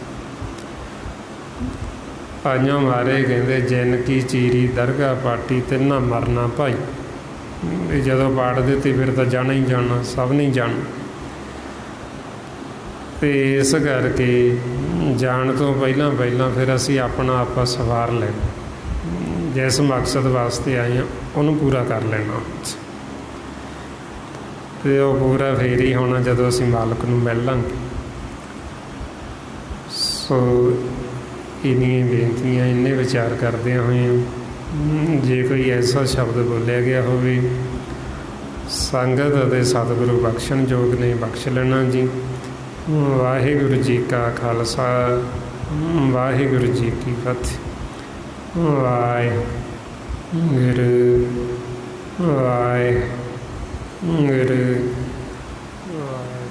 ਆਈਆਂ ਮਾਰੇ ਕਹਿੰਦੇ ਜਿੰਨ ਕੀ ਚੀਰੀ ਦਰਗਾਹ ਪਾਟੀ ਤੇ ਨਾ ਮਰਨਾ ਭਾਈ। ਵੀ ਜਦੋਂ ਪਾੜ ਦਿੱਤੀ ਫਿਰ ਤਾਂ ਜਾਣਾ ਹੀ ਜਾਣਾ, ਸਭ ਨਹੀਂ ਜਾਣਾ। ਅਤੇ ਇਸ ਕਰਕੇ ਜਾਣ ਤੋਂ ਪਹਿਲਾਂ ਫਿਰ ਅਸੀਂ ਆਪਣਾ ਆਪਾ ਸਵਾਰ ਲੈਣਾ, ਜਿਸ ਮਕਸਦ ਵਾਸਤੇ ਆਏ ਹਾਂ ਉਹਨੂੰ ਪੂਰਾ ਕਰ ਲੈਣਾ। ਤੇ ਉਹ ਪੂਰਾ ਫੇਰ ਹੀ ਹੋਣਾ ਜਦੋਂ ਅਸੀਂ ਮਾਲਕ ਨੂੰ ਮਿਲ ਲਾਂਗੇ। ਸੋ ਇੰਨੀਆਂ ਬੇਨਤੀਆਂ, ਇੰਨੇ ਵਿਚਾਰ ਕਰਦਿਆਂ ਹੋਏ ਜੇ ਕੋਈ ਐਸਾ ਸ਼ਬਦ ਬੋਲਿਆ ਗਿਆ ਹੋਵੇ ਸੰਗਤ ਅਤੇ ਸਤਿਗੁਰੂ ਬਖਸ਼ਣ ਯੋਗ ਨੇ, ਬਖਸ਼ ਲੈਣਾ ਜੀ। ਵਾਹਿਗੁਰੂ ਜੀ ਕਾ ਖਾਲਸਾ, ਵਾਹਿਗੁਰੂ ਜੀ ਕੀ ਫਤਿਹ। ਵਾਹਿਗੁਰੂ ਵਾਹਿਗੁਰੂ ਵਾਹਿਗੁਰੂ।